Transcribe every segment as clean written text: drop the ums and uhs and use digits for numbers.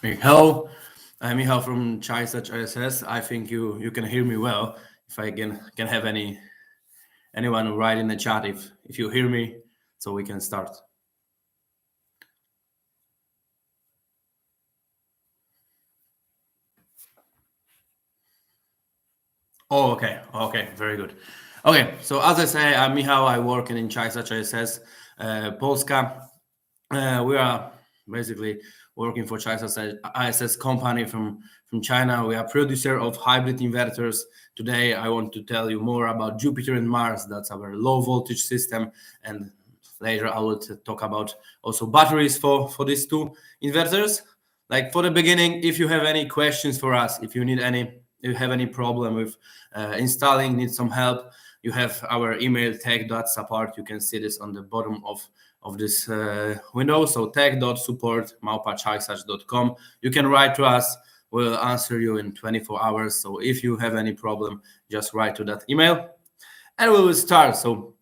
Hello, I'm Michał from Chisage ESS. I think you can hear me well. If I can have anyone write in the chat if you hear me, so we can start. Oh, okay, very good. Okay, so as I say, I'm Michał. I work in Chisage ESS Polska. We are basically working for Chisage ESS company from China. We are producer of hybrid inverters. Today, I want to tell you more about Jupiter and Mars. That's our low voltage system, and later I will talk about also batteries for these two inverters. Like for the beginning, if you have any questions for us, if you you have any problem with installing, need some help, you have our email tech.support. You can see this on the bottom of this window. So tech.support@chisage.com. You can write to us. We'll answer you in 24 hours. So if you have any problem, just write to that email and we will start. So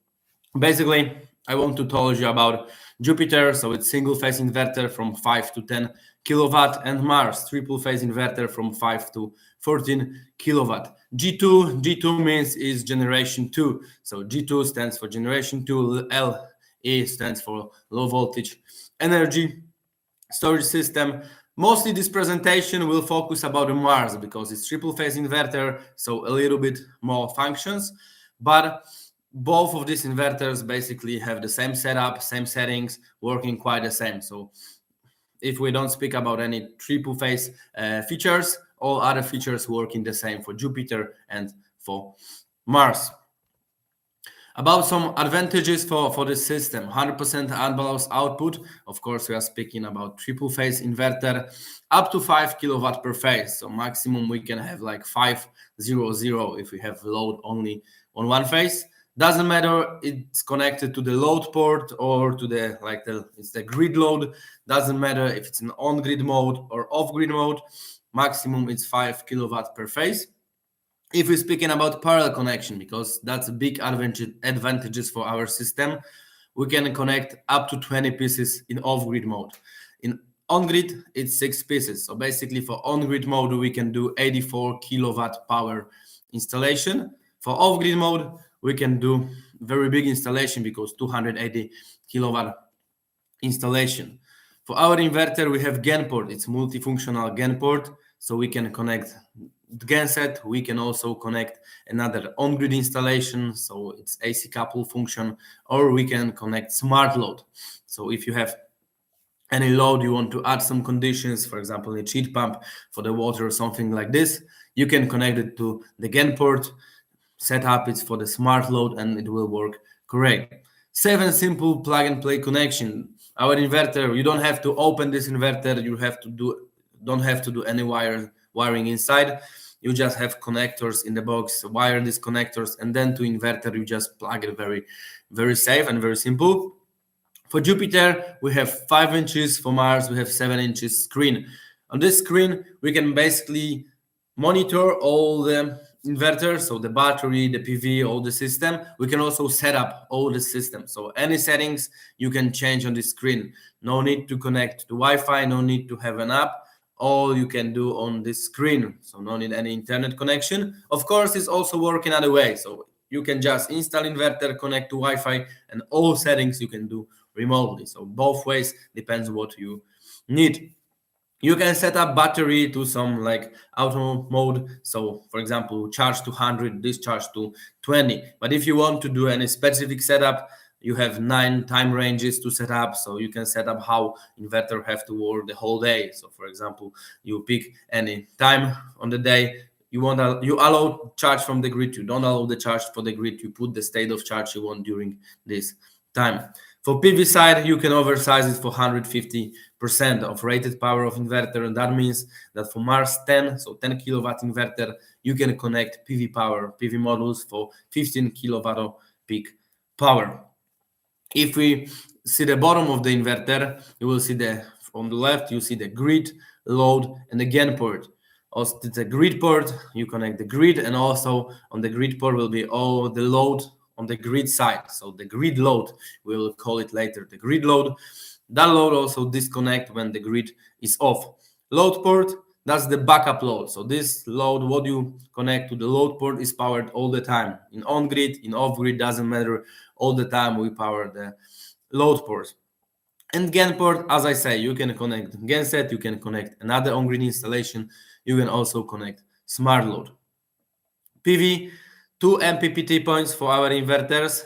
basically, I want to tell you about Jupiter. So it's single phase inverter from 5 to 10 kilowatt, and Mars triple phase inverter from 5 to 14 kilowatt. G2 means is generation 2. So G2 stands for generation 2. LE stands for low voltage energy storage system. Mostly this presentation will focus about the Mars because it's triple phase inverter, so a little bit more functions, but both of these inverters basically have the same setup, same settings, working quite the same. So if we don't speak about any triple phase features, all other features working the same for Jupiter and for Mars. About some advantages for this system: 100% unbalanced output. Of course, we are speaking about triple phase inverter, up to 5 kilowatt per phase. So maximum we can have like 500 if we have load only on one phase. Doesn't matter it's connected to the load port or to it's the grid load. Doesn't matter if it's an on-grid mode or off-grid mode. Maximum it's 5 kilowatt per phase. If we're speaking about parallel connection, because that's a big advantages for our system, we can connect up to 20 pieces in off-grid mode. In on-grid, it's 6 pieces. So basically for on-grid mode, we can do 84 kilowatt power installation. For off-grid mode, we can do very big installation because 280 kilowatt installation. For our inverter, we have GAN port. It's multifunctional GAN port, so we can connect the genset. We can also connect another on-grid installation, so it's AC couple function, or we can connect smart load. So if you have any load, you want to add some conditions, for example, a cheat pump for the water or something like this, you can connect it to the GAN port, set up it's for the smart load, and it will work correct. 7 simple plug and play connection. Our inverter, you don't have to open this inverter, don't have to do any wiring inside. You just have connectors in the box, wire these connectors, and then to inverter you just plug it. Very, very safe and very simple. For Jupiter, we have 5 inches. For Mars, we have 7 inches screen. On this screen, we can basically monitor all the inverters, so the battery, the PV, all the system. We can also set up all the system. So any settings you can change on the screen. No need to connect to Wi-Fi, no need to have an app. All you can do on this screen. So no need any internet connection. Of course, it's also working other way. So you can just install inverter, connect to Wi-Fi, and all settings you can do remotely. So both ways depends what you need. You can set up battery to some like auto mode. So for example, charge to 100, discharge to 20. But if you want to do any specific setup, you have 9 time ranges to set up. So you can set up how inverter have to work the whole day. So for example, you pick any time on the day. You allow charge from the grid. You don't allow the charge for the grid. You put the state of charge you want during this time. For PV side, you can oversize it for 150% of rated power of inverter, and that means that for Mars 10, so 10 kilowatt inverter, you can connect PV modules for 15 kilowatt peak power. If we see the bottom of the inverter, you will see on the left, you see the grid, load, and the GAN port. Also, it's a grid port, you connect the grid, and also on the grid port will be all the load on the grid side. So the grid load, we'll call it later the grid load. That load also disconnect when the grid is off. Load port, that's the backup load. So this load, what you connect to the load port, is powered all the time. In on-grid, in off-grid, doesn't matter. All the time we power the load port. And GAN port, as I say, you can connect genset, you can connect another on-grid installation, you can also connect smart load. PV, 2 MPPT points for our inverters.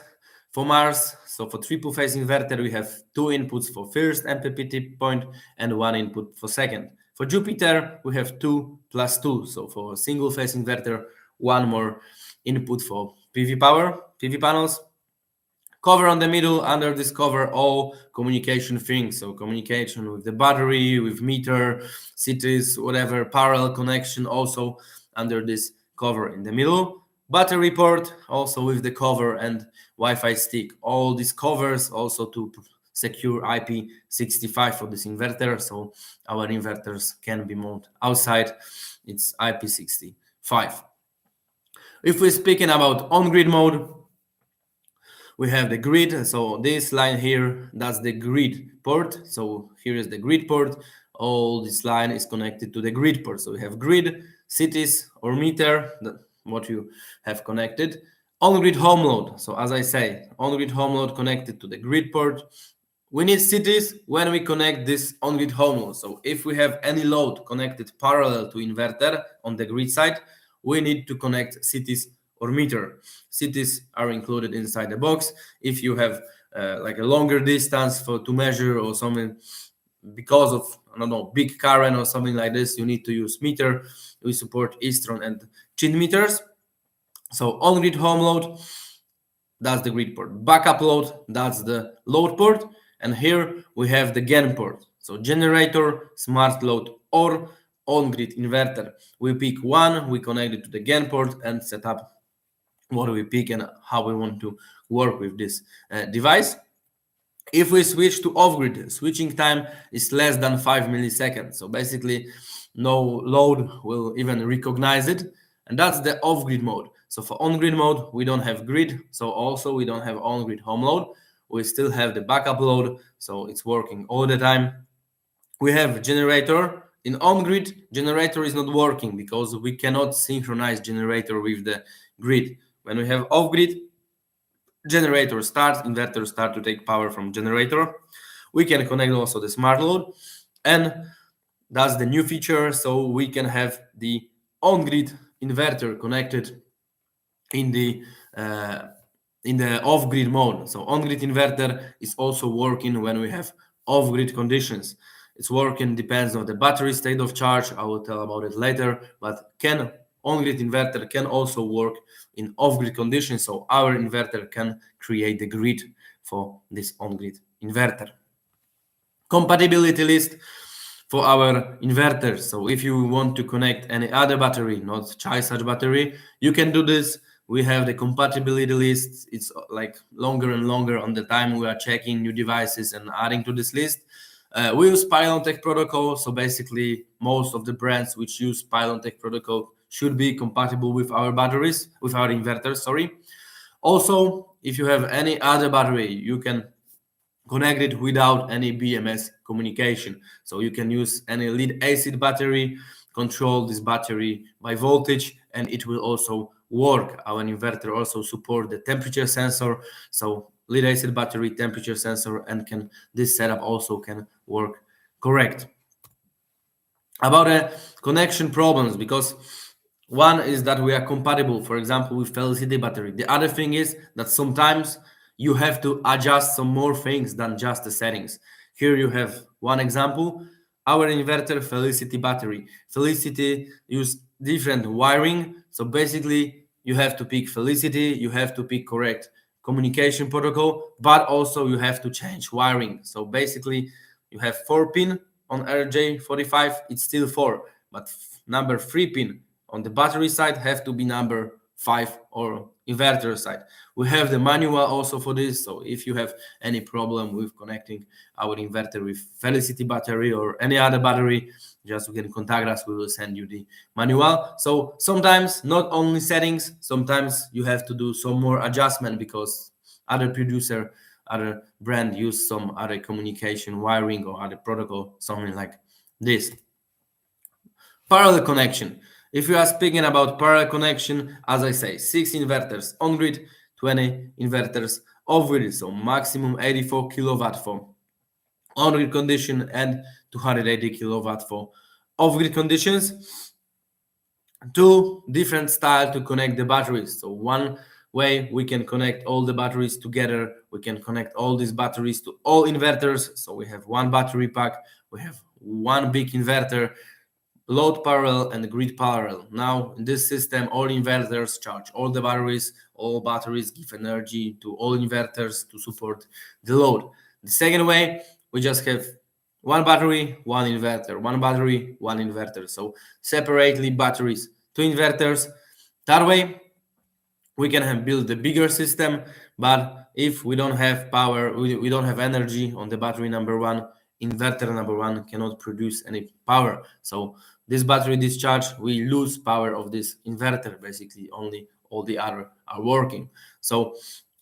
For Mars, so for triple phase inverter, we have 2 inputs for first MPPT point and 1 input for second. For Jupiter, we have 2 plus 2. So for single phase inverter, 1 more input for PV power, PV panels. Cover on the middle, under this cover, all communication things. So communication with the battery, with meter, cities, whatever, parallel connection also under this cover in the middle. Battery port also with the cover and Wi-Fi stick. All these covers also to secure IP65 for this inverter, so our inverters can be mounted outside. It's IP65. If we're speaking about on-grid mode, we have the grid. So this line here, that's the grid port. So here is the grid port. All this line is connected to the grid port. So we have grid, cities or meter, what you have connected. On-grid home load. So as I say, on-grid home load connected to the grid port. We need cities when we connect this on-grid home load. So if we have any load connected parallel to inverter on the grid side, we need to connect cities or meter. Cities are included inside the box. If you have like a longer distance to measure or something, because of, I don't know, big current or something like this, you need to use meter. We support Eastron and Chin meters. So on-grid home load, that's the grid port. Backup load, that's the load port. And here we have the GAN port. So generator, smart load, or on-grid inverter. We pick one, we connect it to the GAN port and set up what we pick and how we want to work with this device. If we switch to off-grid, switching time is less than 5 milliseconds. So basically, no load will even recognize it. And that's the off-grid mode. So for on-grid mode, we don't have grid. So also we don't have on-grid home load. We still have the backup load. So it's working all the time. We have generator. In on-grid, generator is not working because we cannot synchronize generator with the grid. When we have off-grid, generator starts, inverter start to take power from generator. We can connect also the smart load, and that's the new feature. So we can have the on-grid inverter connected in the off-grid mode. So on-grid inverter is also working when we have off-grid conditions. It's working, depends on the battery state of charge. I will tell about it later, but on-grid inverter can also work in off-grid conditions. So our inverter can create the grid for this on-grid inverter. Compatibility list for our inverters. So if you want to connect any other battery, not Chisage battery, you can do this. We have the compatibility list. It's like longer and longer on the time we are checking new devices and adding to this list. We use PylonTech protocol. So basically, most of the brands which use PylonTech protocol should be compatible with our batteries, with our inverters, sorry. Also, if you have any other battery, you can connect it without any BMS communication. So you can use any lead acid battery, control this battery by voltage, and it will also work. Our inverter also support the temperature sensor. So lead acid battery, temperature sensor, and this setup also can work correct. About the connection problems, because one is that we are compatible, for example, with Felicity battery. The other thing is that sometimes you have to adjust some more things than just the settings. Here you have one example, our inverter Felicity battery. Felicity use different wiring. So basically you have to pick Felicity, you have to pick correct communication protocol, but also you have to change wiring. So basically you have 4 pin on RJ45, it's still 4, but number 3 pin on the battery side have to be number 5 or inverter side. We have the manual also for this. So if you have any problem with connecting our inverter with Felicity battery or any other battery, just you can contact us. We will send you the manual. So sometimes not only settings, sometimes you have to do some more adjustment because other producer, other brand use some other communication wiring or other protocol, something like this. Parallel connection. If you are speaking about parallel connection, as I say, 6 inverters on grid, 20 inverters off grid, so maximum 84 kilowatt for on grid condition and 280 kilowatt for off grid conditions. Two different style to connect the batteries. So one way we can connect all the batteries together. We can connect all these batteries to all inverters. So we have one battery pack, we have one big inverter, load parallel and grid parallel. Now in this system, all inverters charge all the batteries, all batteries give energy to all inverters to support the load. The second way, we just have one battery, one inverter, one battery, one inverter. So separately batteries, two inverters. That way we can have build the bigger system, but if we don't have power, we don't have energy on the battery number one, inverter number one cannot produce any power. So this battery discharge, we lose power of this inverter, basically only all the other are working. So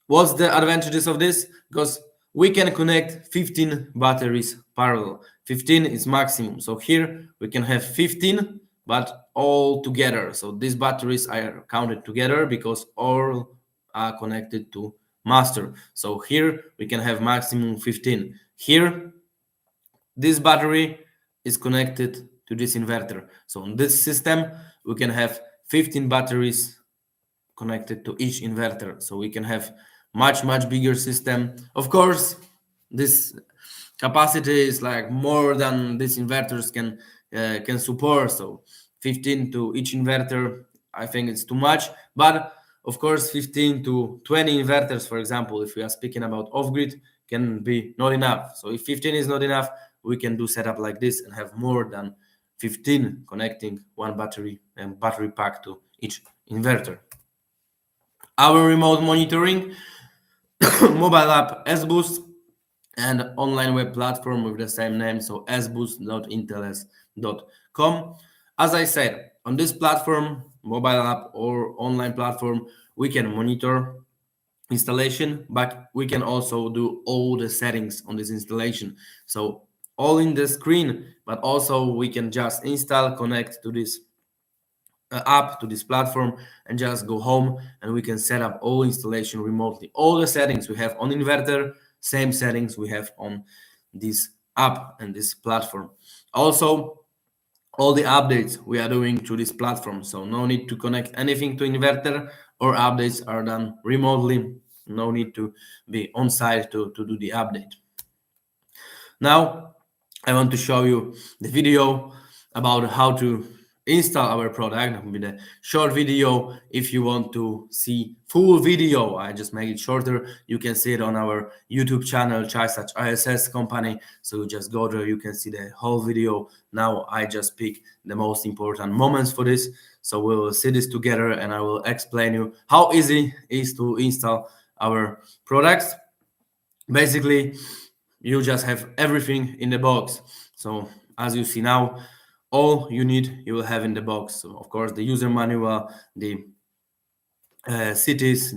what's the advantages of this? Because we can connect 15 batteries parallel. 15 is maximum. So here we can have 15, but all together. So these batteries are counted together because all are connected to master. So here we can have maximum 15. Here, this battery is connected to this inverter. So in this system, we can have 15 batteries connected to each inverter. So we can have much bigger system. Of course, this capacity is like more than these inverters can support. So 15 to each inverter, I think it's too much. But of course, 15 to 20 inverters, for example, if we are speaking about off-grid, can be not enough. So if 15 is not enough, we can do setup like this and have more than 15 connecting one battery and battery pack to each inverter. Our remote monitoring, mobile app S-Boost, and online web platform with the same name, so sboost.inteles.com. As I said, on this platform, mobile app or online platform, we can monitor installation, but we can also do all the settings on this installation. So all in the screen, but also we can just install, connect to this app, to this platform, and just go home and we can set up all installation remotely. All the settings we have on inverter, same settings we have on this app and this platform. Also, all the updates we are doing through this platform, so no need to connect anything to inverter, or updates are done remotely, no need to be on site to do the update. Now I want to show you the video about how to install our product with a short video. If you want to see full video, I just make it shorter. You can see it on our YouTube channel, Chisage ESS company. So you just go there, you can see the whole video. Now I just pick the most important moments for this. So we will see this together and I will explain you how easy it is to install our products. Basically, you just have everything in the box. So as you see now, all you need you will have in the box. So of course the user manual, the cities,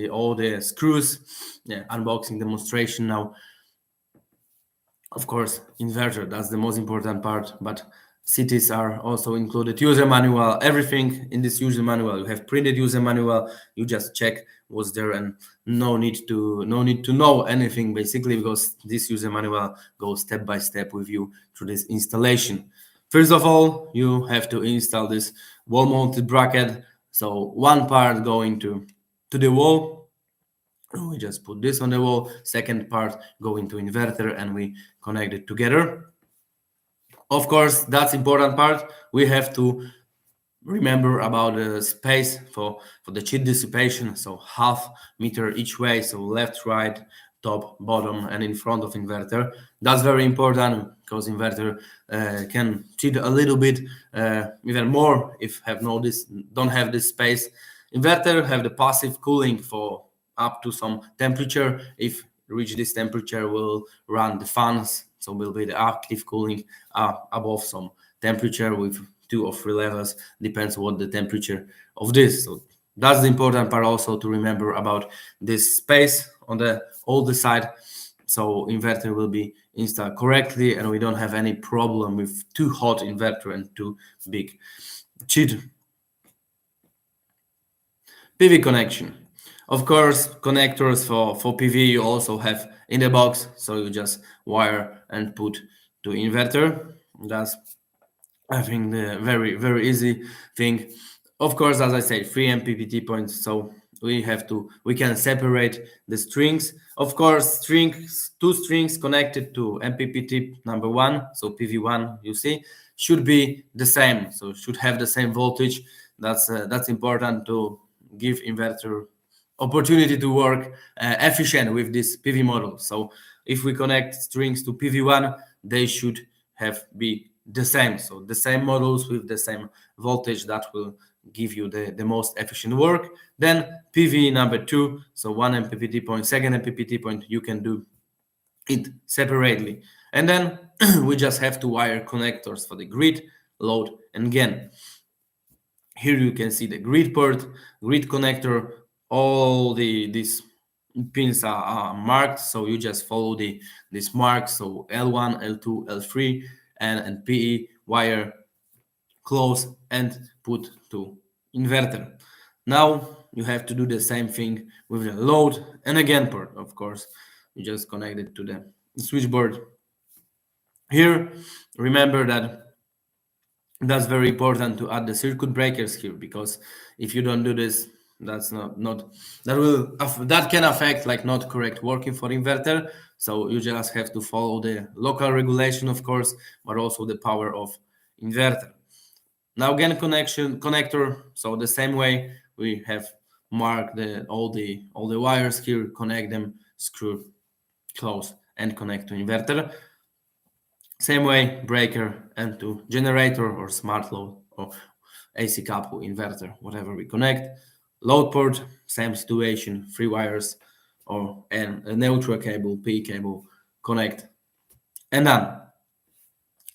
all the screws, unboxing demonstration now. Of course inverter, that's the most important part, but cities are also included. User manual, everything in this user manual. You have printed user manual, you just check what's there and no need to know anything basically, because this user manual goes step by step with you through this installation. First of all, you have to install this wall-mounted bracket. So one part going to the wall. We just put this on the wall. Second part going to inverter and we connect it together. Of course, that's important part. We have to remember about the space for the heat dissipation. So ½ meter each way. So left, right, top, bottom, and in front of inverter. That's very important because inverter can cheat a little bit, even more if don't have this space. Inverter have the passive cooling for up to some temperature. If reach this temperature, will run the fans. So will be the active cooling above some temperature with 2 or 3 levels, depends what the temperature of this. So that's the important part also to remember about this space on all the side so inverter will be installed correctly and we don't have any problem with too hot inverter and too big cheat. PV connection. Of course, connectors for PV you also have in the box, so you just wire and put to inverter. That's, I think, the very easy thing. Of course, as I said, 3 MPPT points, so we can separate the strings. Of course, two strings connected to MPPT number 1, so PV1, you see, should be the same, so should have the same voltage. That's important to give inverter opportunity to work efficient with this PV model. So if we connect strings to PV1, they should be the same. So the same models with the same voltage, that will give you the most efficient work. Then PV number 2, so 1 MPPT point, 2nd MPPT point, you can do it separately. And then we just have to wire connectors for the grid, load, and GAN. Here you can see the grid port, grid connector, all these pins are marked, so you just follow these marks, so L1, L2, L3, and PE wire, close and put to inverter. Now you have to do the same thing with the load and again port. Of course, you just connect it to the switchboard. Here, remember that's very important to add the circuit breakers here, because if you don't do this, that can affect like not correct working for inverter. So you just have to follow the local regulation, of course, but also the power of inverter. Now GAN connector, so the same way we have marked all the wires here, connect them, screw, close, and connect to inverter. Same way, breaker and to generator or smart load or AC couple, inverter, whatever we connect. Load port, same situation, 3 wires and a neutral cable, P cable, connect, and done.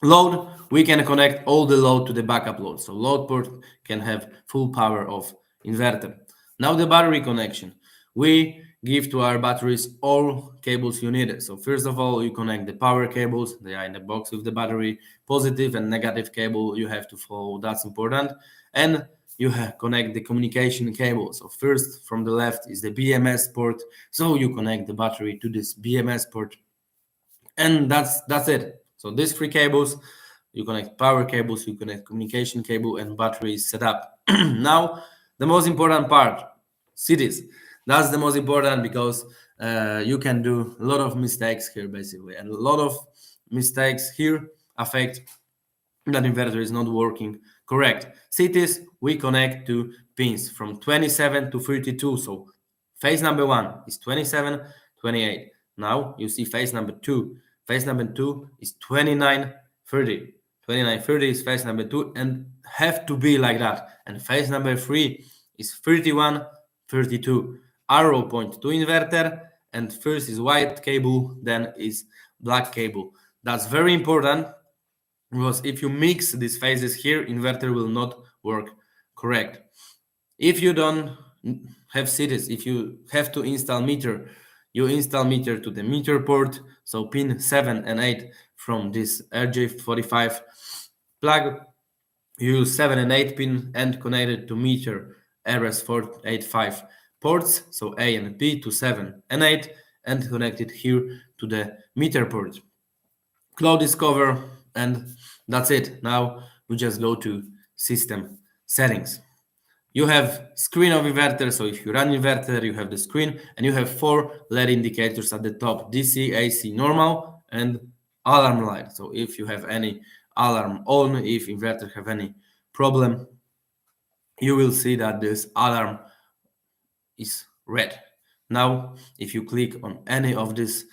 Load, we can connect all the load to the backup load. So load port can have full power of inverter. Now the battery connection. We give to our batteries all cables you need. So first of all, you connect the power cables. They are in the box with the battery. Positive and negative cable you have to follow. That's important. And you connect the communication cable. So first from the left is the BMS port. So you connect the battery to this BMS port. And that's it. So these 3 cables, you connect power cables, you connect communication cable, and battery is set up. Now, the most important part, cities. That's the most important, because you can do a lot of mistakes here, basically. And a lot of mistakes here affect that inverter is not working correct. Cities, we connect to pins from 27 to 32. So phase number 1 is 27, 28. Now you see phase number 2. Phase number 2 is 29, 30. 29, 30 is phase number 2 and have to be like that. And phase number 3 is 31, 32. Arrow point to inverter, and first is white cable, then is black cable. That's very important, because if you mix these phases here, inverter will not work correct. If you don't have cities, if you have to install meter, you install meter to the meter port, so pin 7 and 8 from this RJ45 plug. You use 7 and 8 pin and connect it to meter RS485 ports, so A and B to 7 and 8, and connect it here to the meter port. Cloud is covered, and that's it. Now we just go to system settings. You have screen of inverter, so if you run inverter, you have the screen, and you have 4 LED indicators at the top: DC, AC, normal, and alarm light. So if you have any alarm on, if inverter have any problem, you will see that this alarm is red. Now, if you click on any of these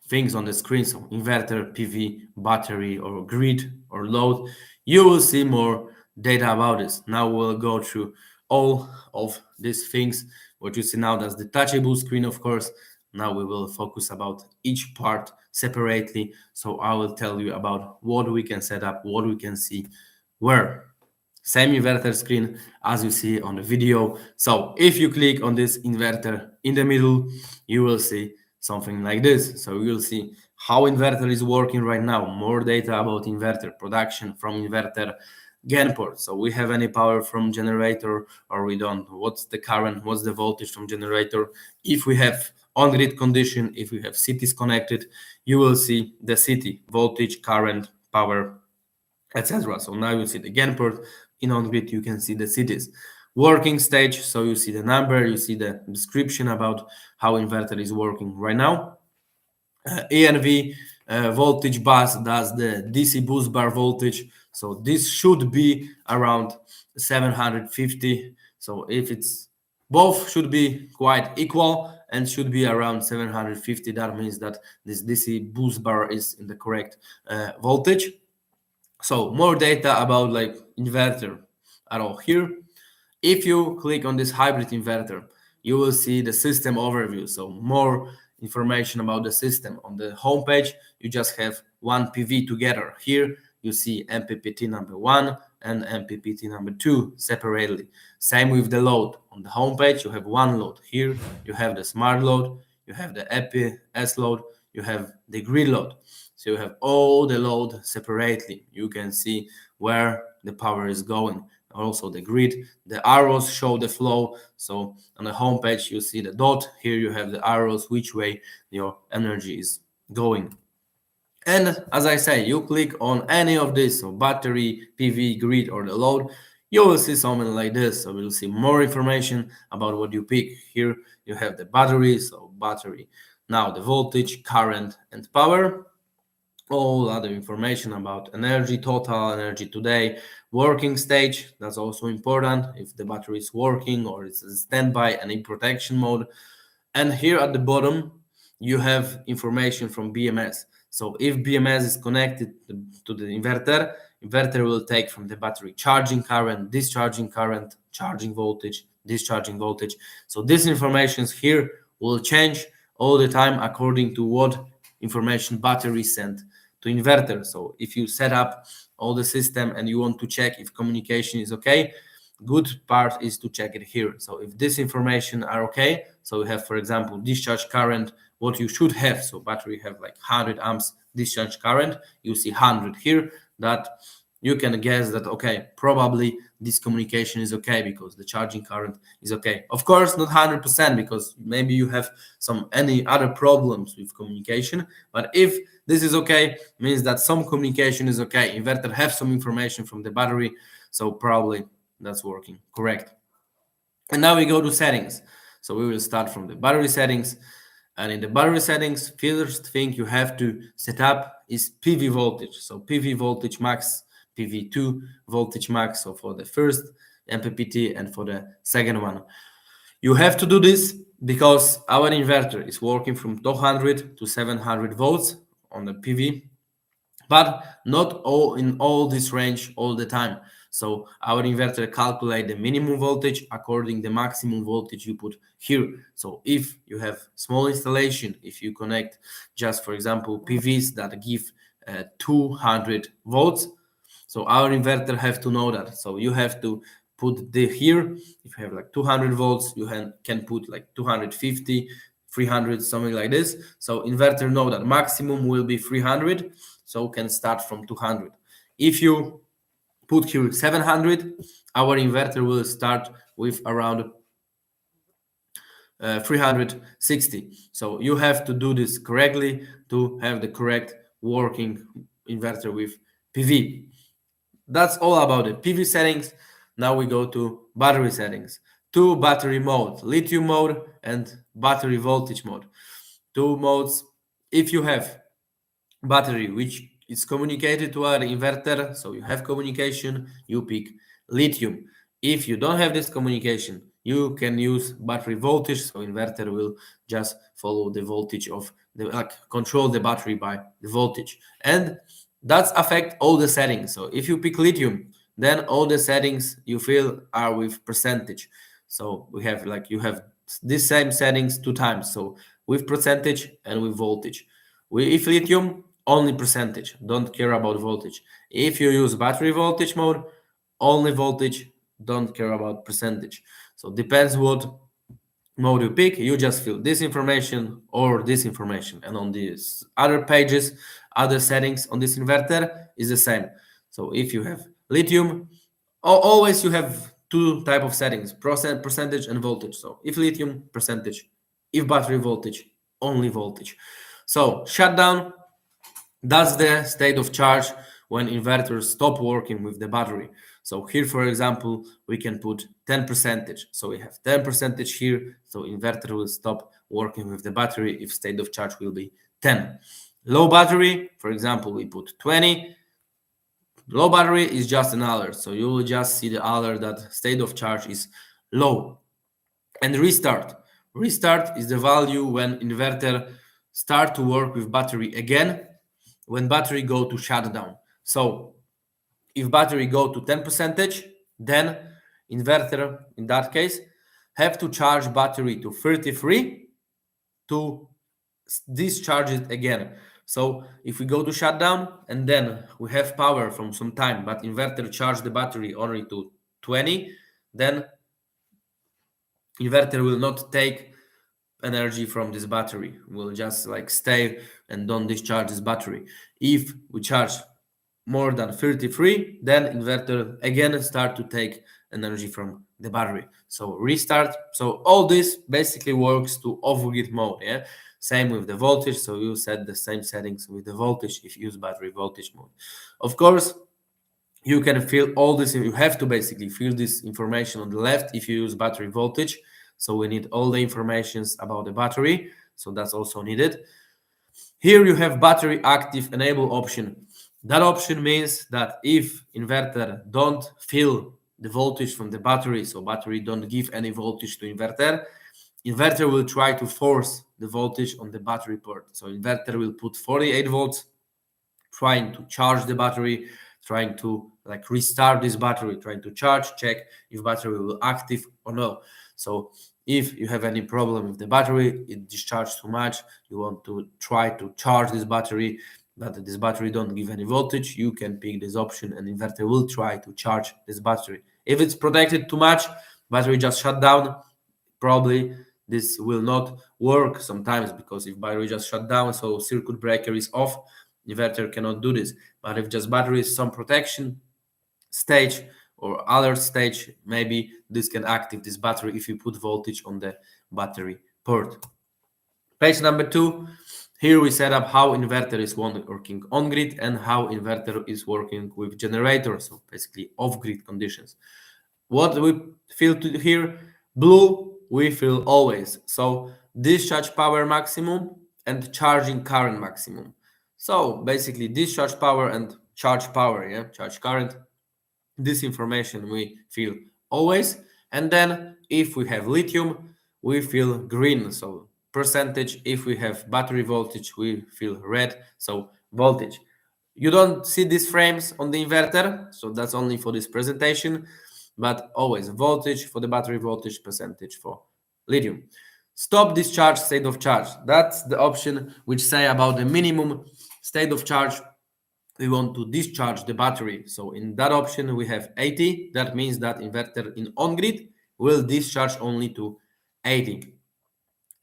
things on the screen, so inverter, PV, battery, or grid, or load, you will see more data about this. Now we'll go through all of these things. What you see now, that's the touchable screen, of course. Now we will focus about each part separately. So I will tell you about what we can set up, what we can see where. Same inverter screen as you see on the video. So if you click on this inverter in the middle, you will see something like this. So you'll see how inverter is working right now, more data about inverter, production from inverter, GAN port. So we have any power from generator or we don't, what's the current, what's the voltage from generator. If we have on-grid condition, if we have cities connected, you will see the city, voltage, current, power, etc. So now you see the GAN port. In on-grid you can see the cities. Working stage, so you see the number, you see the description about how inverter is working right now. ENV voltage bus does the DC boost bar voltage, so this should be around 750. So if it's both should be quite equal and should be around 750, that means that this DC boost bar is in the correct voltage. So more data about like inverter are all here. If you click on this hybrid inverter, you will see the system overview. So more information about the system. On the homepage, you just have one PV together. Here you see MPPT number 1 and MPPT number 2 separately. Same with the load. On the homepage, you have one load. Here you have the smart load, you have the EPS load, you have the grid load. So you have all the load separately. You can see where the power is going. Also the grid, the arrows show the flow. So on the home page you see the dot. Here you have the arrows which way your energy is going. And as I say, you click on any of this, so battery, PV, grid, or the load, you will see something like this. So you'll see more information about what you pick. Here you have the battery, so battery, now the voltage, current, and power. All other information about energy, total energy today, working stage, that's also important, if the battery is working or it's a standby and in protection mode. And here at the bottom, you have information from BMS. So if BMS is connected to the inverter, inverter will take from the battery charging current, discharging current, charging voltage, discharging voltage. So this information here will change all the time according to what information battery sent to inverter. So if you set up all the system and you want to check if communication is okay, good part is to check it here. So if this information are okay, so we have, for example, discharge current, what you should have. So battery have like 100 amps discharge current, you see 100 here, that you can guess that, okay, probably this communication is okay because the charging current is okay. Of course, not 100% because maybe you have any other problems with communication, but if this is okay, means that some communication is okay. Inverter have some information from the battery, so probably that's working correct. And now we go to settings. So we will start from the battery settings. And in the battery settings, first thing you have to set up is PV voltage. So PV voltage max, PV2 voltage max. So for the first MPPT and for the second one, you have to do this because our inverter is working from 200 to 700 volts on the PV, but not in all this range all the time. So our inverter calculate the minimum voltage according the maximum voltage you put here. So if you have small installation, if you connect just, for example, PVs that give 200 volts, so our inverter have to know that. So you have to put here, if you have like 200 volts, you can put like 250, 300, something like this. So inverter know that maximum will be 300, so can start from 200. If you put here 700, our inverter will start with around 360. So you have to do this correctly to have the correct working inverter with PV. That's all about the PV settings. Now we go to battery settings. Two battery modes, lithium mode and battery voltage mode. Two modes. If you have battery which is communicated to our inverter, so you have communication, you pick lithium. If you don't have this communication, you can use battery voltage, so inverter will just follow the voltage of control the battery by the voltage, and that's affect all the settings. So if you pick lithium, then all the settings you feel are with percentage. So we have you have these same settings two times, so with percentage and with voltage. If lithium, only percentage, don't care about voltage. If you use battery voltage mode, only voltage, don't care about percentage. So depends what mode you pick, you just fill this information or this information. And on these other pages, other settings on this inverter is the same. So if you have lithium, always you have two type of settings, percentage and voltage. So if lithium, percentage, if battery, voltage, only voltage. So shutdown, that's the state of charge when inverters stop working with the battery. So here, for example, we can put 10%. So we have 10% here. So inverter will stop working with the battery if state of charge will be 10. Low battery, for example, we put 20. Low battery is just an alert. So you will just see the alert that state of charge is low. And restart. Restart is the value when inverter start to work with battery again, when battery go to shutdown. So if battery go to 10%, then inverter, in that case, have to charge battery to 33 to discharge it again. So if we go to shutdown and then we have power from some time, but inverter charge the battery only to 20, then inverter will not take energy from this battery, will just like stay and don't discharge this battery. If we charge more than 33, then inverter again start to take energy from the battery. So restart. So all this basically works to off-grid mode. Yeah, same with the voltage. So you set the same settings with the voltage if you use battery voltage mode. Of course, you can fill all this. You have to basically fill this information on the left if you use battery voltage. So we need all the informations about the battery. So that's also needed. Here you have battery active enable option. That option means that if inverter don't fill the voltage from the battery, so battery don't give any voltage to inverter, inverter will try to force the voltage on the battery port. So inverter will put 48 volts, trying to charge the battery, trying to like restart this battery, trying to charge, check if battery will active or no. So if you have any problem with the battery, it discharges too much, you want to try to charge this battery, but this battery don't give any voltage, you can pick this option and inverter will try to charge this battery. If it's protected too much, battery just shut down, probably this will not work sometimes, because if battery just shut down, so circuit breaker is off, inverter cannot do this. But if just battery is some protection stage or alert stage, maybe this can activate this battery if you put voltage on the battery port. Page number 2, here we set up how inverter is working on grid and how inverter is working with generator, so basically off grid conditions. What we fill to here, blue we fill always, so discharge power maximum and charging current maximum. So basically discharge power and charge power, yeah, charge current, this information we fill always. And then if we have lithium, we fill green, so percentage. If we have battery voltage, we fill red, so voltage. You don't see these frames on the inverter, so that's only for this presentation, but always voltage for the battery, voltage, percentage for lithium. Stop discharge state of charge, that's the option which say about the minimum state of charge we want to discharge the battery. So in that option we have 80. That means that inverter in on grid will discharge only to 80.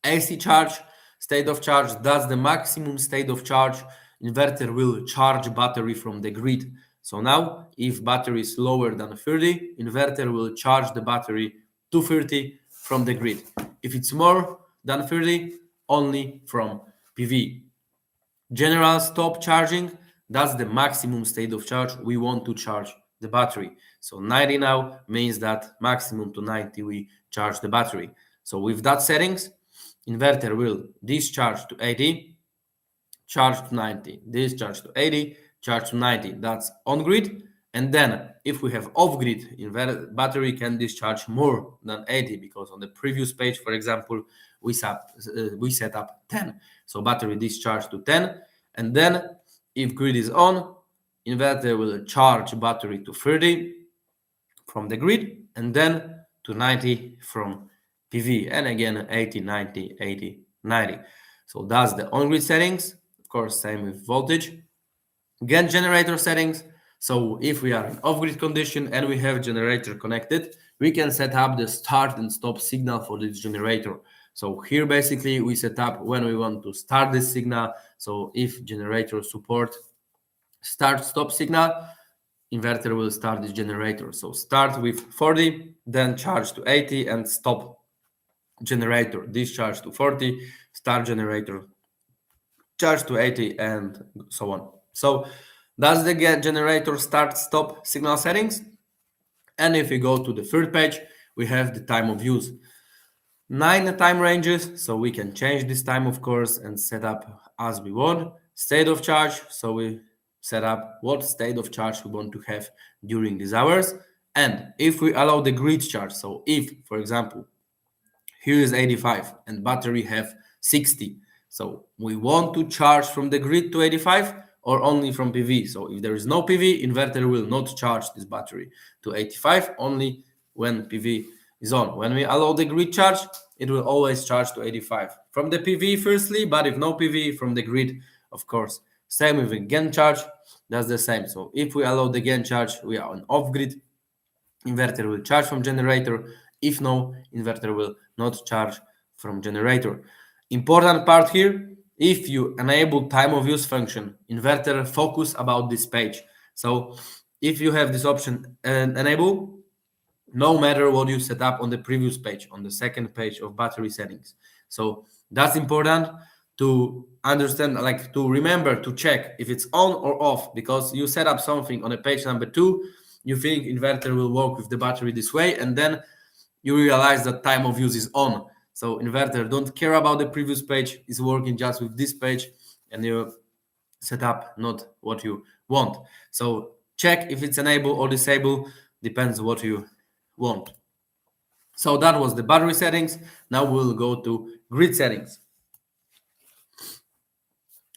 AC charge state of charge, that's the maximum state of charge inverter will charge battery from the grid. So now if battery is lower than 30, inverter will charge the battery to 30 from the grid. If it's more than 30, only from PV. General stop charging, that's the maximum state of charge we want to charge the battery. So 90 now means that maximum to 90 we charge the battery. So with that settings, inverter will discharge to 80, charge to 90, discharge to 80, charge to 90. That's on grid. And then if we have off grid, inverter battery can discharge more than 80, because on the previous page, for example, we set up 10. So battery discharge to 10. And then if grid is on, inverter will charge battery to 30 from the grid and then to 90 from PV. And again, 80, 90, 80, 90. So that's the on-grid settings. Of course, same with voltage. Again, generator settings. So if we are in off-grid condition and we have generator connected, we can set up the start and stop signal for this generator. So here basically we set up when we want to start this signal. So if generator support start stop signal, inverter will start this generator. So start with 40, then charge to 80 and stop generator, discharge to 40, start generator, charge to 80 and so on. So that's the generator start stop signal settings. And if we go to the third page, we have the time of use. 9 time ranges, so we can change this time, of course, and set up as we want. State of charge, so we set up what state of charge we want to have during these hours. And if we allow the grid charge, so if, for example, here is 85 and battery have 60, so we want to charge from the grid to 85 or only from PV. So if there is no PV, inverter will not charge this battery to 85, only when PV is on. When we allow the grid charge, it will always charge to 85 from the PV firstly, but if no PV, from the grid, of course. Same with the GAN charge, that's the same. So if we allow the GAN charge, we are on off-grid, inverter will charge from generator. If no, inverter will not charge from generator. Important part here, if you enable time of use function, inverter focus about this page. So if you have this option enable, no matter what you set up on the previous page, on the second page of battery settings. So that's important to understand, like to remember to check if it's on or off, because you set up something on a page number 2, you think inverter will work with the battery this way, and then you realize that time of use is on. So inverter don't care about the previous page, is working just with this page, and you set up not what you want. So check if it's enable or disable, depends what you want. So that was the battery settings. Now we'll go to grid settings.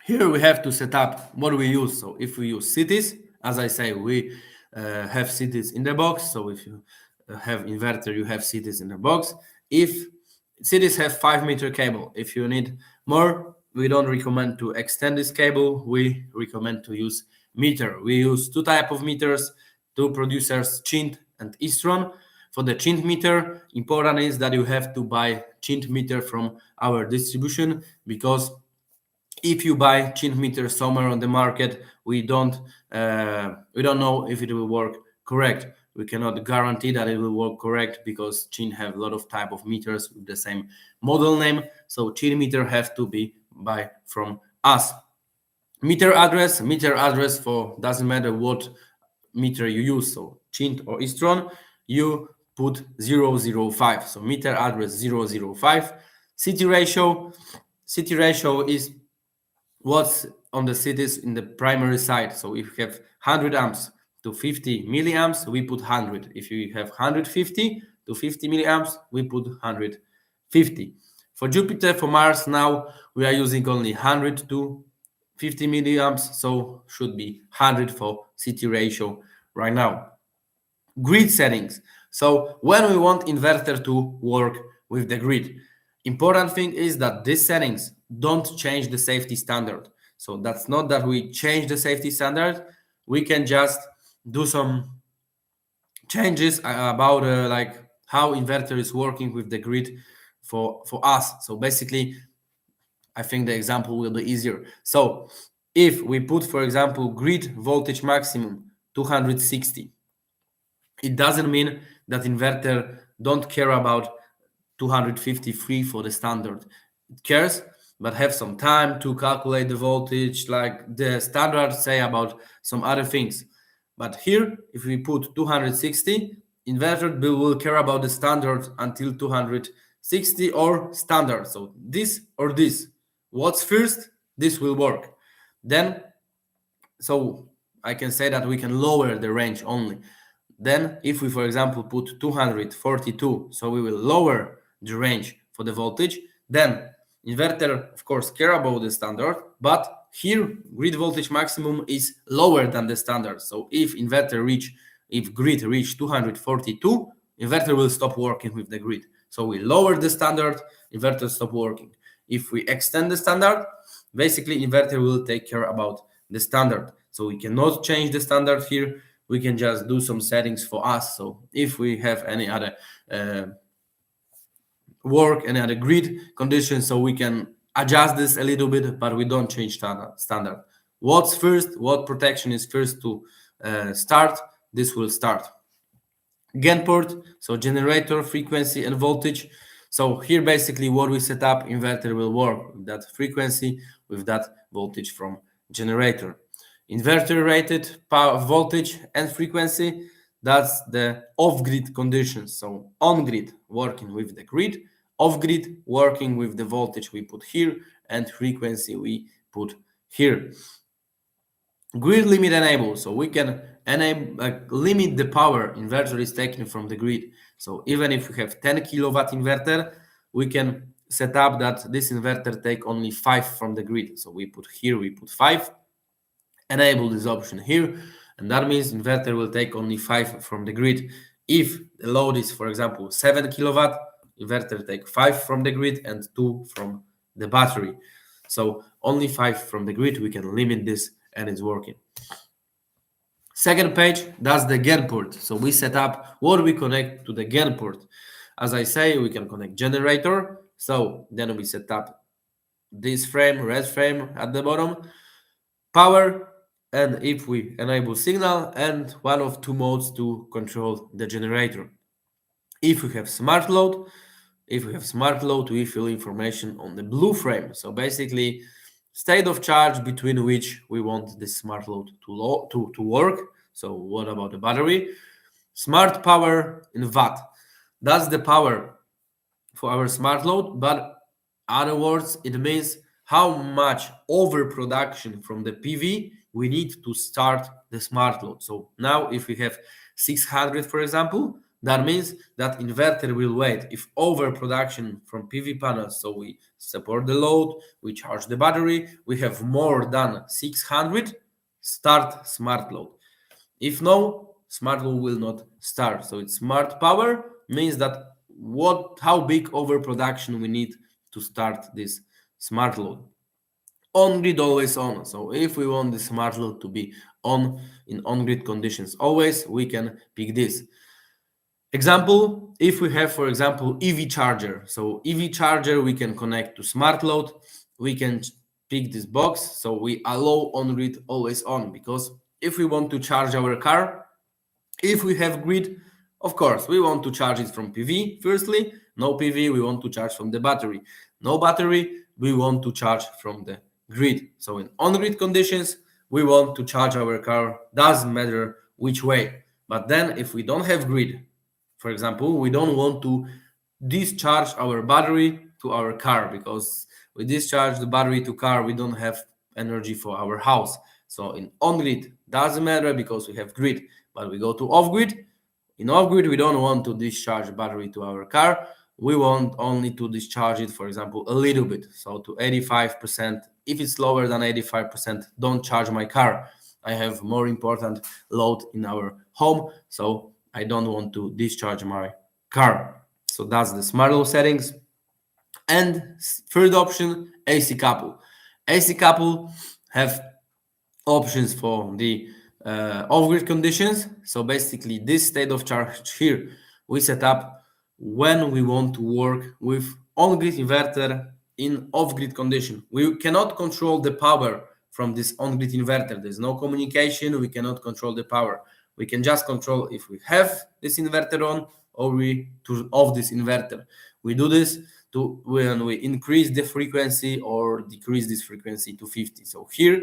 Here we have to set up what we use. So if we use cities, as I say, we have cities in the box. So if you have inverter, you have cities in the box. If cities have 5-meter cable, if you need more, we don't recommend to extend this cable. We recommend to use meter. We use 2 types of meters, 2 producers, Chint and Istron. For the Chint meter, important is that you have to buy Chint meter from our distribution, because if you buy Chint meter somewhere on the market, we don't know if it will work correct. We cannot guarantee that it will work correct, because Chint have a lot of type of meters with the same model name. So Chint meter have to be buy from us. Meter address for doesn't matter what meter you use. So Chint or Istron, you put 005. So meter address 005. City ratio is what's on the cities in the primary side. So if you have 100 amps to 50 milliamps, we put 100. If you have 150 to 50 milliamps, we put 150. For Jupiter, for Mars, now we are using only 100 to 50 milliamps, so should be 100 for city ratio right now. Grid settings. So when we want inverter to work with the grid, important thing is that these settings don't change the safety standard. So that's not that we change the safety standard. We can just do some changes about like how inverter is working with the grid for us. So basically, I think the example will be easier. So if we put, for example, grid voltage maximum 260, it doesn't mean that inverter don't care about 253 for the standard. It cares, but have some time to calculate the voltage, like the standard say about some other things. But here, if we put 260, inverter will care about the standard until 260 or standard. So this or this, what's first, this will work. Then, so I can say that we can lower the range only. Then if we, for example, put 242, so we will lower the range for the voltage, then inverter, of course, care about the standard, but here grid voltage maximum is lower than the standard. So if grid reach 242, inverter will stop working with the grid. So we lower the standard, inverter stop working. If we extend the standard, basically inverter will take care about the standard. So we cannot change the standard here. We can just do some settings for us. So if we have any other work, any other grid conditions, so we can adjust this a little bit, but we don't change standard. What's first, what protection is first to start, this will start. GAN port, so generator, frequency, and voltage. So here basically what we set up, inverter will work with that frequency, with that voltage from generator. Inverter rated power, voltage, and frequency, that's the off-grid conditions. So on-grid working with the grid, off-grid working with the voltage we put here, and frequency we put here. Grid limit enable, so we can enable limit the power inverter is taking from the grid. So even if we have 10 kilowatt inverter, we can set up that this inverter take only 5 from the grid. So we put here, we put 5, enable this option here, and that means inverter will take only 5 from the grid. If the load is, for example, 7 kilowatt, inverter take 5 from the grid and 2 from the battery. So only 5 from the grid, we can limit this, and it's working. Second page, that's the GAN port. So we set up what we connect to the GAN port. As I say, we can connect generator. So then we set up this frame, red frame at the bottom, power, and if we enable signal, and one of two modes to control the generator. If we have smart load, we fill information on the blue frame. So basically, state of charge between which we want this smart load to work. So what about the battery? Smart power in watt. That's the power for our smart load, but other words, it means how much overproduction from the PV we need to start the smart load. So now if we have 600, for example, that means that inverter will wait. If overproduction from PV panels, so we support the load, we charge the battery, we have more than 600, start smart load. If no, smart load will not start. So it's smart power means that how big overproduction we need to start this smart load. On-grid always on. So if we want the smart load to be on in on-grid conditions always, we can pick this. Example, if we have, for example, EV charger. So EV charger, we can connect to smart load. We can pick this box. So we allow on-grid always on, because if we want to charge our car, if we have grid, of course, we want to charge it from PV. Firstly, no PV, we want to charge from the battery. No battery, we want to charge from the grid. So in on-grid conditions, we want to charge our car, doesn't matter which way. But then if we don't have grid, for example, we don't want to discharge our battery to our car, because we discharge the battery to car, we don't have energy for our house. So in on-grid, doesn't matter because we have grid, but we go to off-grid. In off-grid, we don't want to discharge battery to our car. We want only to discharge it, for example, a little bit. So to 85%. If it's lower than 85%, don't charge my car. I have more important load in our home, so I don't want to discharge my car. So that's the smart load settings. And third option, AC couple. AC couple have options for the off-grid conditions. So basically this state of charge here, we set up when we want to work with on-grid inverter in off-grid condition. We cannot control the power from this on-grid inverter. There's no communication, we cannot control the power. We can just control if we have this inverter on or we turn off this inverter. We do this when we increase the frequency or decrease this frequency to 50. So here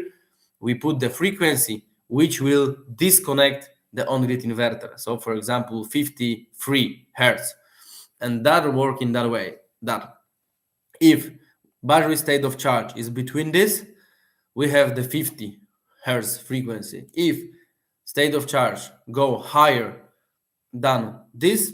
we put the frequency which will disconnect the on-grid inverter. So for example, 53 Hertz. And that work in that way, that if battery state of charge is between this, we have the 50 Hertz frequency. If state of charge go higher than this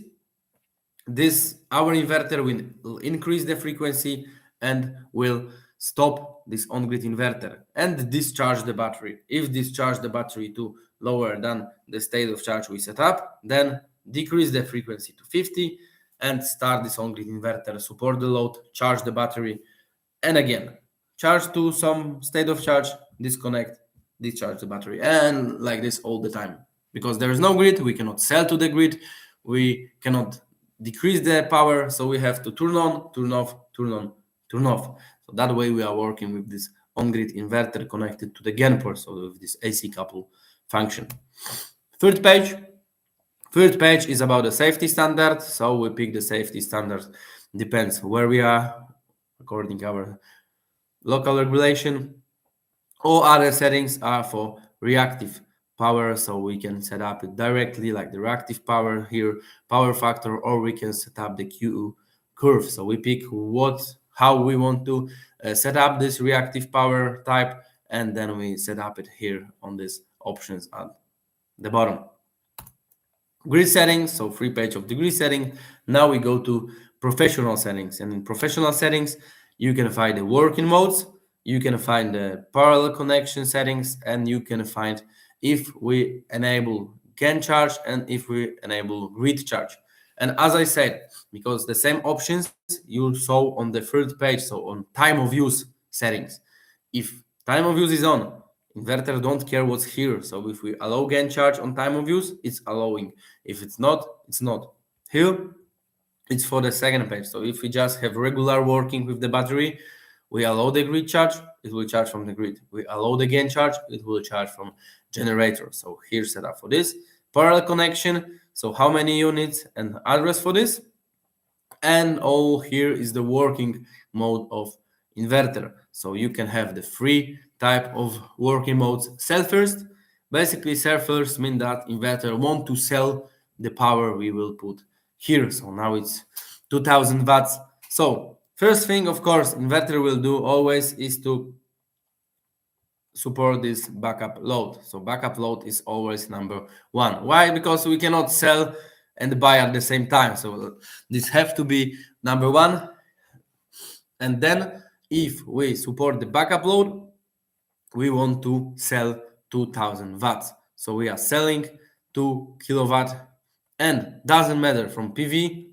our inverter will increase the frequency and will stop this on-grid inverter and discharge the battery. If discharge the battery to lower than the state of charge we set up, then decrease the frequency to 50 and start this on-grid inverter, support the load, charge the battery, and again, charge to some state of charge, disconnect, discharge the battery, and like this all the time. Because there is no grid, we cannot sell to the grid, we cannot decrease the power, so we have to turn on, turn off, turn on, turn off. So that way we are working with this on-grid inverter connected to the GAN port, so with this AC couple function. Third page is about the safety standard. So we pick the safety standard, depends where we are according to our local regulation. All other settings are for reactive power, so we can set up it directly like the reactive power here, power factor, or we can set up the QU curve. So we pick how we want to set up this reactive power type, and then we set up it here on these options at the bottom. Grid settings, so free page of the grid setting. Now we go to professional settings, and in professional settings you can find the working modes, you can find the parallel connection settings, and you can find if we enable GAN charge and if we enable grid charge. And as I said, because the same options you saw on the third page, so on time of use settings, if time of use is on, inverter don't care what's here. So if we allow GAN charge on time of use, it's allowing. If it's not, it's not. Here, it's for the second page. So if we just have regular working with the battery, we allow the grid charge, it will charge from the grid. We allow the GAN charge, it will charge from generator. So here's set up for this. Parallel connection, so how many units and address for this. And all here is the working mode of inverter. So you can have the three type of working modes. Sell first. Basically, sell first means that inverter want to sell the power we will put here. So now it's 2000 watts. So first thing, of course, inverter will do always is to support this backup load. So backup load is always number one. Why? Because we cannot sell and buy at the same time. So this have to be number one. And then if we support the backup load, we want to sell 2000 watts. So we are selling 2 kilowatt, and doesn't matter from PV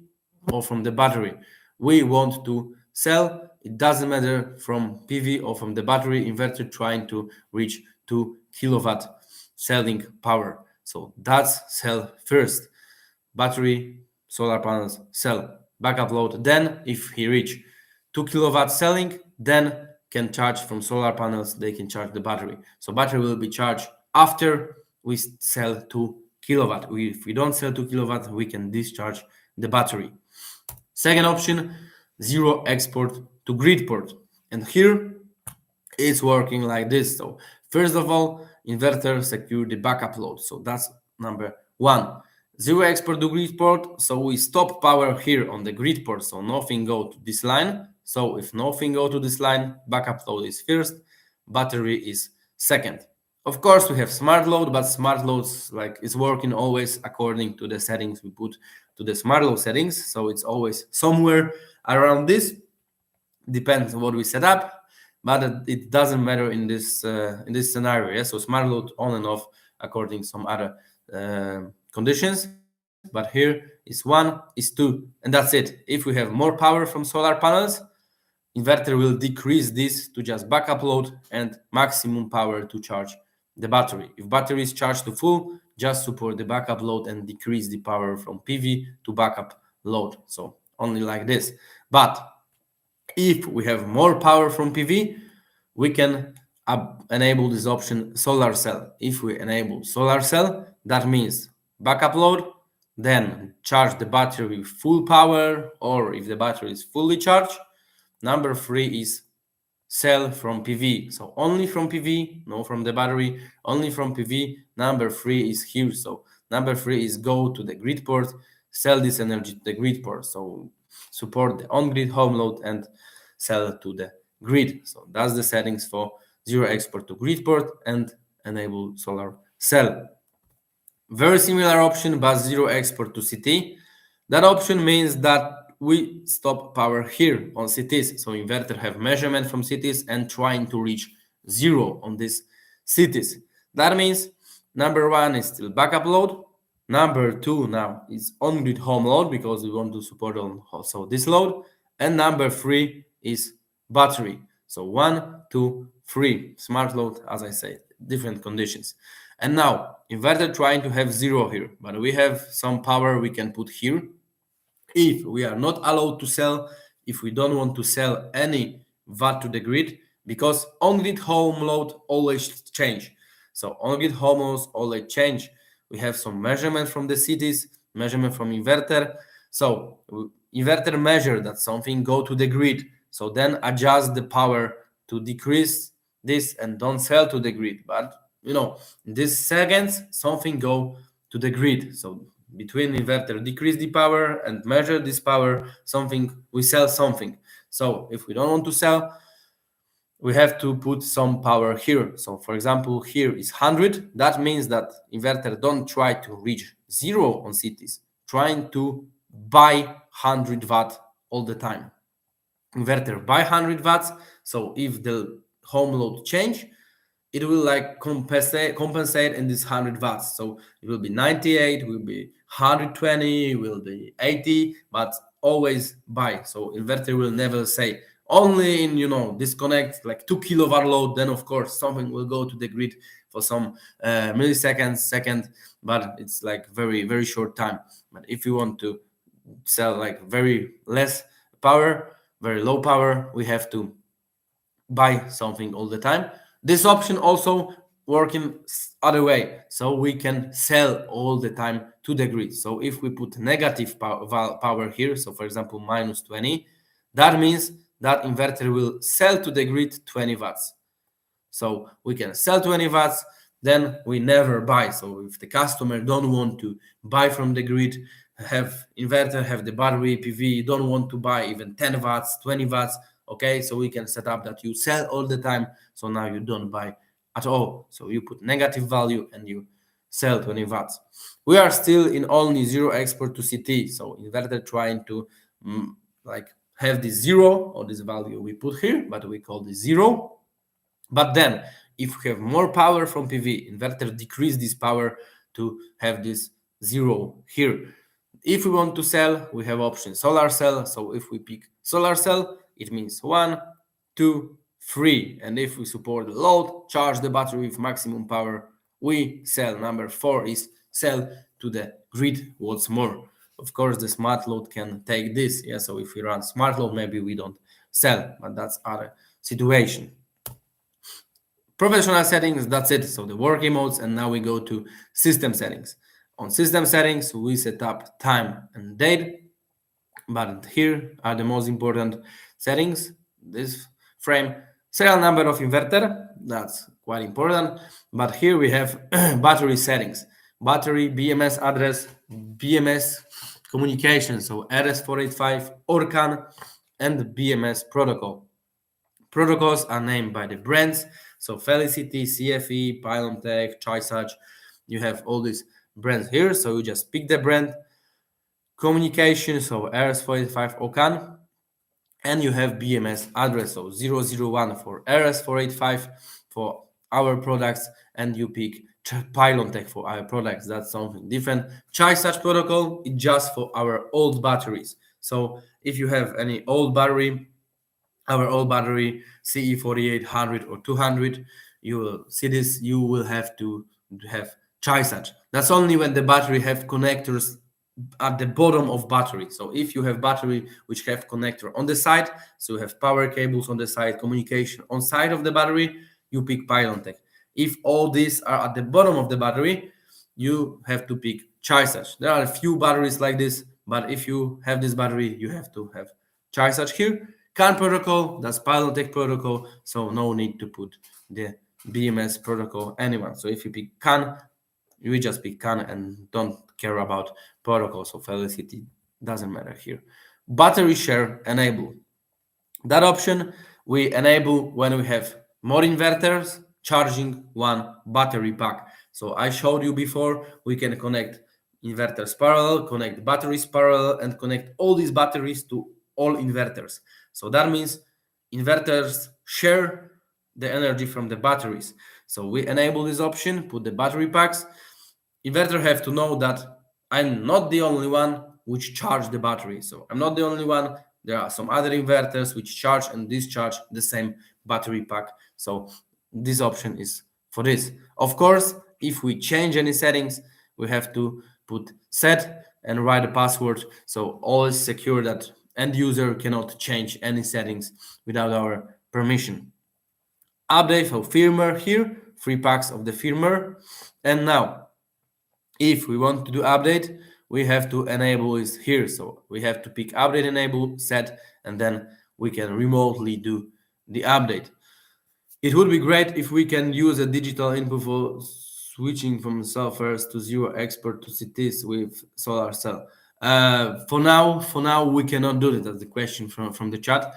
or from the battery. We want to sell. It doesn't matter from PV or from the battery. Inverter trying to reach 2 kilowatt selling power. So that's sell first. Battery, solar panels, sell. Backup load. Then if he reach 2 kilowatt selling, then can charge from solar panels, they can charge the battery. So battery will be charged after we sell 2 kilowatt. If we don't sell 2 kilowatt, we can discharge the battery. Second option, zero export to grid port. And here it's working like this. So first of all, inverter secure the backup load. So that's number one. Zero export to grid port. So we stop power here on the grid port. So nothing go to this line. So if nothing go to this line, backup load is first, battery is second. Of course, we have smart load, but smart loads is working always according to the settings we put to the smart load settings. So it's always somewhere around this. Depends on what we set up, but it doesn't matter in this scenario. Yeah? So smart load on and off according to some other conditions. But here is 1, is 2, and that's it. If we have more power from solar panels, inverter will decrease this to just backup load and maximum power to charge the battery. If battery is charged to full, just support the backup load and decrease the power from PV to backup load. So only like this. But if we have more power from PV, we can enable this option solar cell. If we enable solar cell, that means backup load, then charge the battery with full power, or if the battery is fully charged. Number 3 is sell from PV. So only from PV, no from the battery, only from PV. Number 3 is here. So number 3 is go to the grid port, sell this energy to the grid port. So support the on-grid home load and sell to the grid. So that's the settings for zero export to grid port and enable solar cell. Very similar option, but zero export to CT. That option means that we stop power here on CTs. So inverter have measurement from CTs and trying to reach zero on these CTs. That means number 1 is still backup load. Number 2 now is on-grid home load because we want to support on also this load. And number 3 is battery. So 1, 2, 3 smart load, as I said. different conditions. And now inverter trying to have 0 here, but we have some power we can put here. If we are not allowed to sell, if we don't want to sell any watt to the grid, because on-grid home load always change. So on-grid home loads always change. We have some measurement from the cities, measurement from inverter. So inverter measure that something go to the grid. So then adjust the power to decrease this and don't sell to the grid. But in this seconds, something go to the grid. So between inverter decrease the power and measure this power, we sell something. So if we don't want to sell, we have to put some power here. So for example, here is 100. That means that inverter don't try to reach 0 on cities, trying to buy 100 watt all the time. Inverter buy 100 watts. So if the home load change, it will compensate in this 100 watts. So it will be 98, will be 120, will be 80, but always buy. So inverter will never say only in disconnect like 2 kilowatt load, then of course something will go to the grid for some second, but it's like very, very short time. But if you want to sell like very less power, very low power, we have to buy something all the time. This option also working other way, so we can sell all the time to the grid. So if we put negative power here, so for example -20, that means that inverter will sell to the grid 20 watts. So we can sell 20 watts, then we never buy. So if the customer don't want to buy from the grid, have inverter, have the battery, PV, don't want to buy even 10 watts, 20 watts, okay, so we can set up that you sell all the time. So now you don't buy at all. So you put negative value and you sell 20 watts. We are still in only 0 export to CT. So inverter trying to have this 0 or this value we put here, but we call this 0. But then if we have more power from PV, inverter decrease this power to have this 0 here. If we want to sell, we have option solar cell. So if we pick solar cell, it means 1, 2, 3. And if we support the load, charge the battery with maximum power, we sell. Number 4 is sell to the grid. What's more, of course, the smart load can take this. Yeah, so if we run smart load, maybe we don't sell, but that's other situation. Professional settings, that's it. So the working modes, and now we go to system settings. On system settings, we set up time and date, but here are the most important settings. This frame, serial number of inverter, that's quite important. But here we have battery settings, battery, BMS address, BMS communication, so RS485, ORCAN, and BMS protocol. Protocols are named by the brands, so Felicity, CFE, PylonTech, Chisage. You have all these brands here, so you just pick the brand. Communication, so RS485 OCAN, and you have BMS address, so 001 for RS485 for our products, and you pick PylonTech for our products. That's something different. Chisage protocol is just for our old batteries. So if you have any old battery, our old battery CE4800 or 200, you will see this. You will have to have Chisage. That's only when the battery have connectors at the bottom of battery. So if you have battery which have connector on the side, so you have power cables on the side, communication on side of the battery, you pick PylonTech. If all these are at the bottom of the battery, you have to pick Chisage. There are a few batteries like this, but if you have this battery, you have to have Chisage here. CAN protocol, that's PylonTech protocol, so no need to put the BMS protocol anyone. So if you pick CAN, you just pick CAN and don't care about protocol. So Felicity doesn't matter here. Battery share enable. That option we enable when we have more inverters charging one battery pack. So I showed you before, we can connect inverters parallel, connect batteries parallel, and connect all these batteries to all inverters. So that means inverters share the energy from the batteries. So we enable this option, put the battery packs. Inverter have to know that I'm not the only one which charge the battery. So I'm not the only one. There are some other inverters which charge and discharge the same battery pack. So this option is for this. Of course, if we change any settings, we have to put set and write a password, so always secure that end user cannot change any settings without our permission. Update for firmware here, 3 packs of the firmware. And now, if we want to do update, we have to enable is here. So we have to pick update enable, set, and then we can remotely do the update. It would be great if we can use a digital input for switching from sulfurs to zero export to CTs with solar cell. For now, we cannot do that. That's the question from the chat.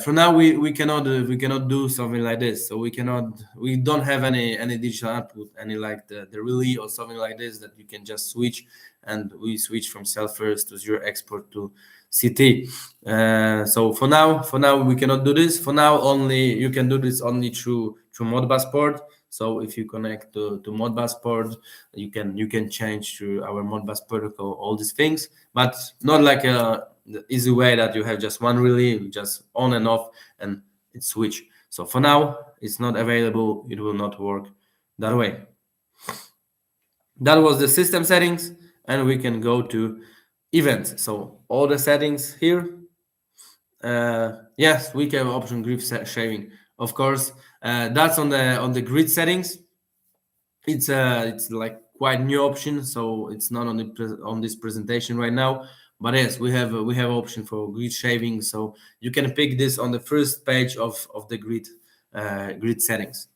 For now, we cannot do something like this. So we don't have any digital output, any like the relay or something like this that you can just switch, and we switch from sulfurs to zero export to CT. So for now we cannot do this. For now, only you can do this only through Modbus port. So if you connect to Modbus port, you can change through our Modbus protocol all these things, but not like the easy way that you have just one relay, just on and off, and it switch. So for now, it's not available. It will not work that way. That was the system settings, and we can go to events. So all the settings here. Yes, we can have option grid shaving. Of course, that's on the grid settings. It's like quite new option, so it's not on this presentation right now. But yes, we have option for grid shaving, so you can pick this on the first page of the grid settings.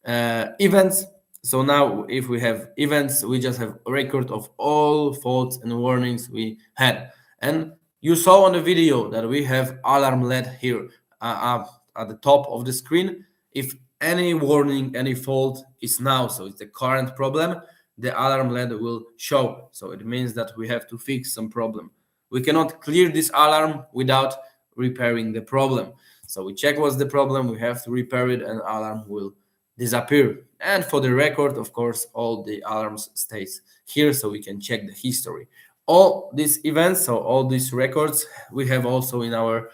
Events. So now, if we have events, we just have a record of all faults and warnings we had. And you saw on the video that we have alarm LED here at the top of the screen. If any warning, any fault is now, so it's the current problem, the alarm LED will show. So it means that we have to fix some problem. We cannot clear this alarm without repairing the problem. So we check what's the problem, we have to repair it, and alarm will disappear. And for the record, of course, all the alarms stays here, so we can check the history. All these events, so all these records, we have also in our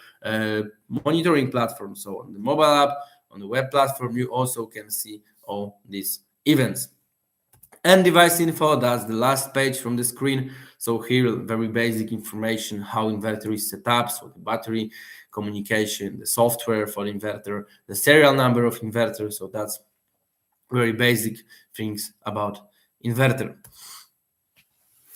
monitoring platform. So on the mobile app, on the web platform, you also can see all these events. And device info, that's the last page from the screen. So here, very basic information, how inverter is set up, so the battery, communication, the software for the inverter, the serial number of inverter. So that's very basic things about inverter.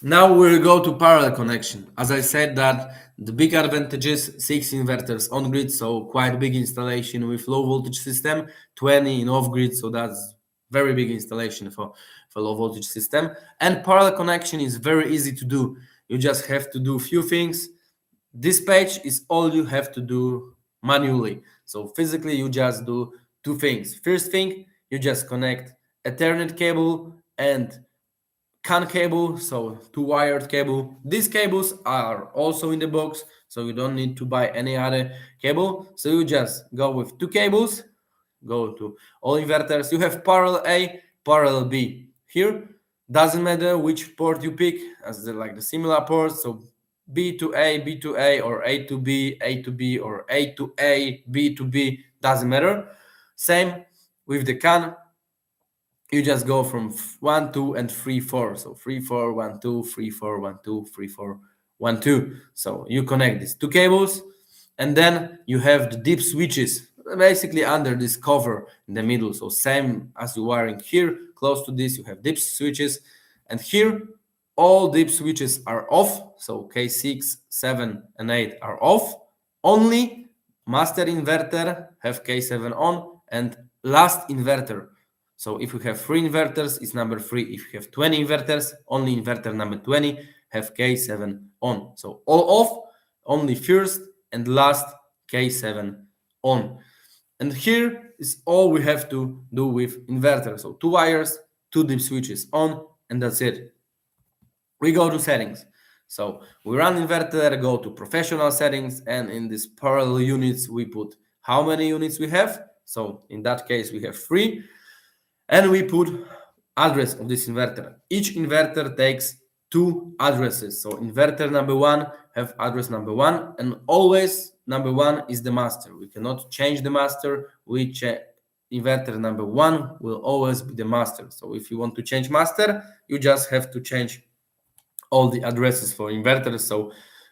Now we'll go to parallel connection. As I said, that the big advantages, 6 inverters on grid, so quite big installation with low voltage system, 20 in off grid, so that's very big installation for low voltage system. And parallel connection is very easy to do. You just have to do a few things. This page is all you have to do manually. So physically, you just do 2 things. First thing, you just connect Ethernet cable and CAN cable, so 2 wired cable. These cables are also in the box, so you don't need to buy any other cable. So you just go with 2 cables, go to all inverters. You have parallel A, parallel B. Here, doesn't matter which port you pick, as like the similar ports. So B to A, B to A, or A to B, A to B, or A to A, B to B, doesn't matter. Same with the CAN. You just go from 1, 2, and 3, 4. So 3, 4, 1, 2, 3, 4, 1, 2, 3, 4, 1, 2. So you connect these 2 cables, and then you have the deep switches basically under this cover in the middle. So same as you wiring here, close to this, you have deep switches, and here all deep switches are off. So K6, 7, and 8 are off. Only master inverter have K7 on, and last inverter. So if you have 3 inverters, it's number 3. If you have 20 inverters, only inverter number 20 have K7 on. So all off, only first and last K7 on. And here is all we have to do with inverter. So 2 wires, 2 deep switches on, and that's it. We go to settings. So we run inverter, go to professional settings, and in this parallel units, we put how many units we have. So in that case, we have 3. And we put address of this inverter. Each inverter takes 2 addresses. So inverter number 1 have address number 1, and always number 1 is the master. We cannot change the master. We inverter number 1 will always be the master. So if you want to change master, you just have to change all the addresses for inverters. So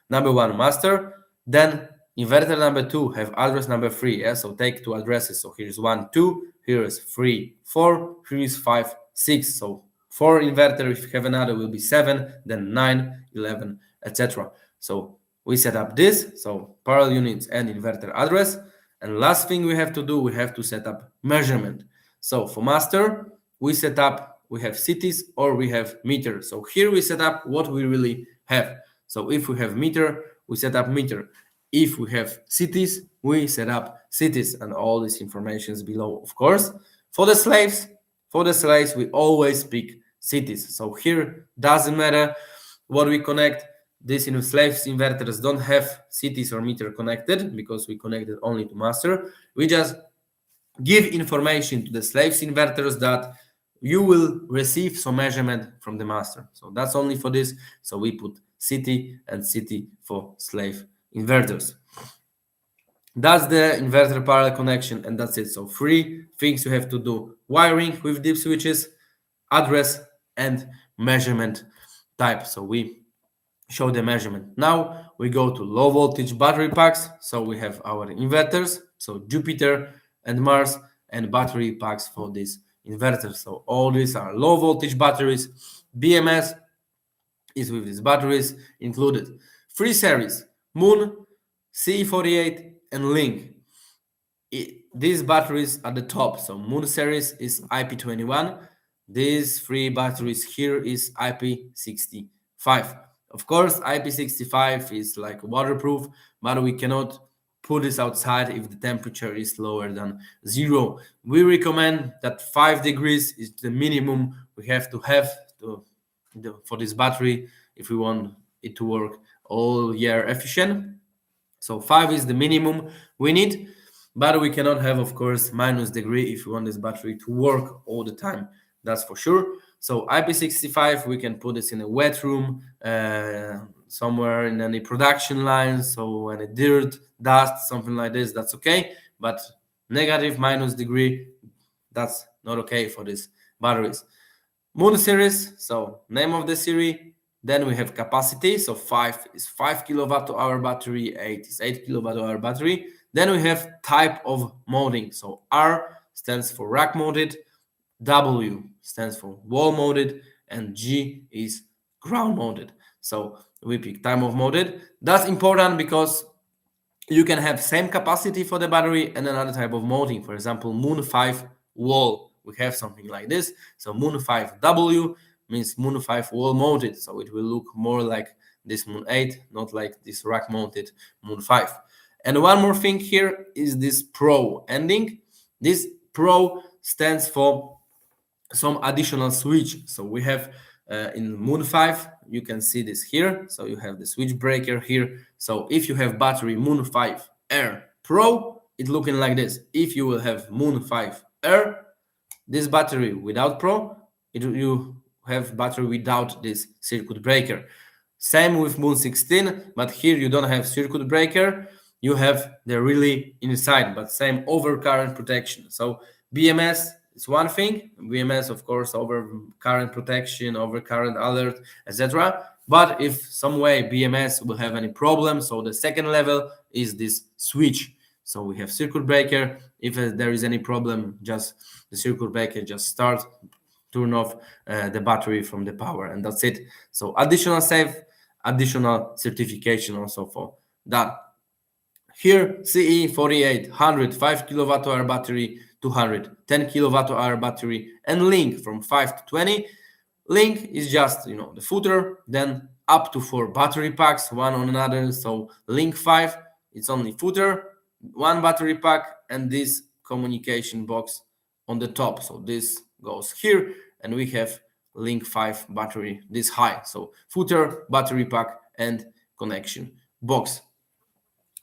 number 1 master, then inverter number 2 have address number 3. Yeah, so take 2 addresses. So here is 1 2, here is 3 4, here is 5 6. So for inverter, if you have another, will be 7, then 9 11, etc. So we set up this, so parallel units and inverter address. And last thing we have to do, we have to set up measurement. So for master, we set up, we have cities or we have meter. So here we set up what we really have. So if we have meter, we set up meter. If we have cities, we set up cities, and all this information is below, of course. For the slaves, we always pick cities. So here doesn't matter what we connect. These slaves inverters don't have cities or meter connected because we connected only to master. We just give information to the slaves inverters that you will receive some measurement from the master. So that's only for this. So we put city and city for slave inverters. That's the inverter parallel connection, and that's it. So 3 things you have to do: wiring with deep switches, address, and measurement type. So we show the measurement. Now we go to low voltage battery packs. So we have our inverters, so Jupiter and Mars, and battery packs for this inverter. So all these are low voltage batteries. BMS is with these batteries included. 3 series: Moon, CE48, and Link. These batteries at the top. So Moon series is IP21. These 3 batteries here is IP65. Of course, IP65 is like waterproof, but we cannot put this outside if the temperature is lower than 0. We recommend that 5 degrees is the minimum we have to have for this battery if we want it to work all year efficient. So 5 is the minimum we need, but we cannot have, of course, -degree if we want this battery to work all the time. That's for sure. So IP65, we can put this in a wet room, somewhere in any production line. So any dirt, dust, something like this, that's okay. But negative, -degree, that's not okay for these batteries. Moon series, so name of the series. Then we have capacity. So 5 is 5 kWh battery, 8 is 8 kWh battery. Then we have type of mounting. So R stands for rack mounted, W stands for wall mounted, and G is ground mounted. So we pick type of mounted. That's important because you can have same capacity for the battery and another type of mounting. For example, Moon 5 wall, we have something like this. So Moon 5 W means Moon 5 wall mounted. So it will look more like this Moon 8, not like this rack mounted Moon 5. And one more thing here is this Pro ending. This Pro stands for some additional switch. So we have in Moon 5, you can see this here. So you have the switch breaker here. So if you have battery Moon 5 Air Pro, it's looking like this. If you will have Moon 5 Air, this battery without Pro, you have battery without this circuit breaker. Same with Moon 16, but here you don't have circuit breaker. You have the relay inside, but same over current protection. So BMS is one thing. BMS, of course, over current protection, over current alert, etc. But if some way BMS will have any problem, so the second level is this switch. So we have circuit breaker. If there is any problem, just the circuit breaker just start, turn off the battery from the power, and that's it. So additional safe, additional certification also for that. Here, CE 4800, 5 kWh battery, 210 kWh battery, and Link from 5 to 20. Link is just, the footer, then up to 4 battery packs, one on another. So Link 5, it's only footer, 1 battery pack, and this communication box on the top. So this goes here, and we have Link 5 battery this high. So footer, battery pack, and connection box.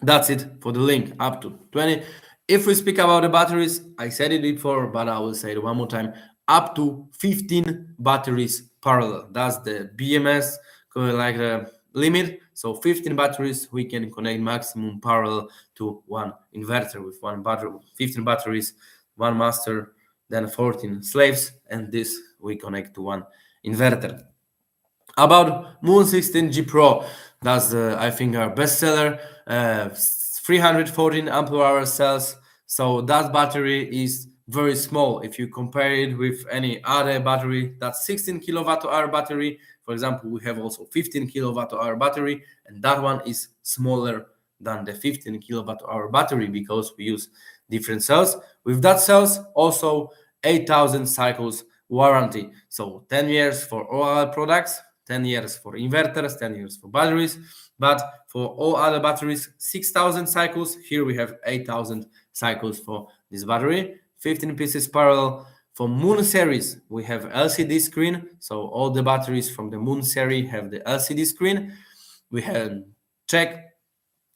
That's it for the Link up to 20. If we speak about the batteries, I said it before, but I will say it one more time, up to 15 batteries parallel. That's the BMS like the limit. So 15 batteries, we can connect maximum parallel to one inverter with one battery. 15 batteries, one master, then 14 slaves, and this we connect to one inverter. About Moon 16G Pro, that's I think our bestseller. 314 ampere hour cells. So that battery is very small. If you compare it with any other battery, that's 16 kilowatt hour battery. For example, we have also 15 kilowatt hour battery, and that one is smaller than the 15 kilowatt hour battery because we use different cells. With that cells, also 8,000 cycles warranty. So 10 years for all our products, 10 years for inverters, 10 years for batteries. But for all other batteries, 6,000 cycles. Here we have 8,000 cycles for this battery. 15 pieces parallel. For Moon series, we have LCD screen. So all the batteries from the Moon series have the LCD screen. We have check.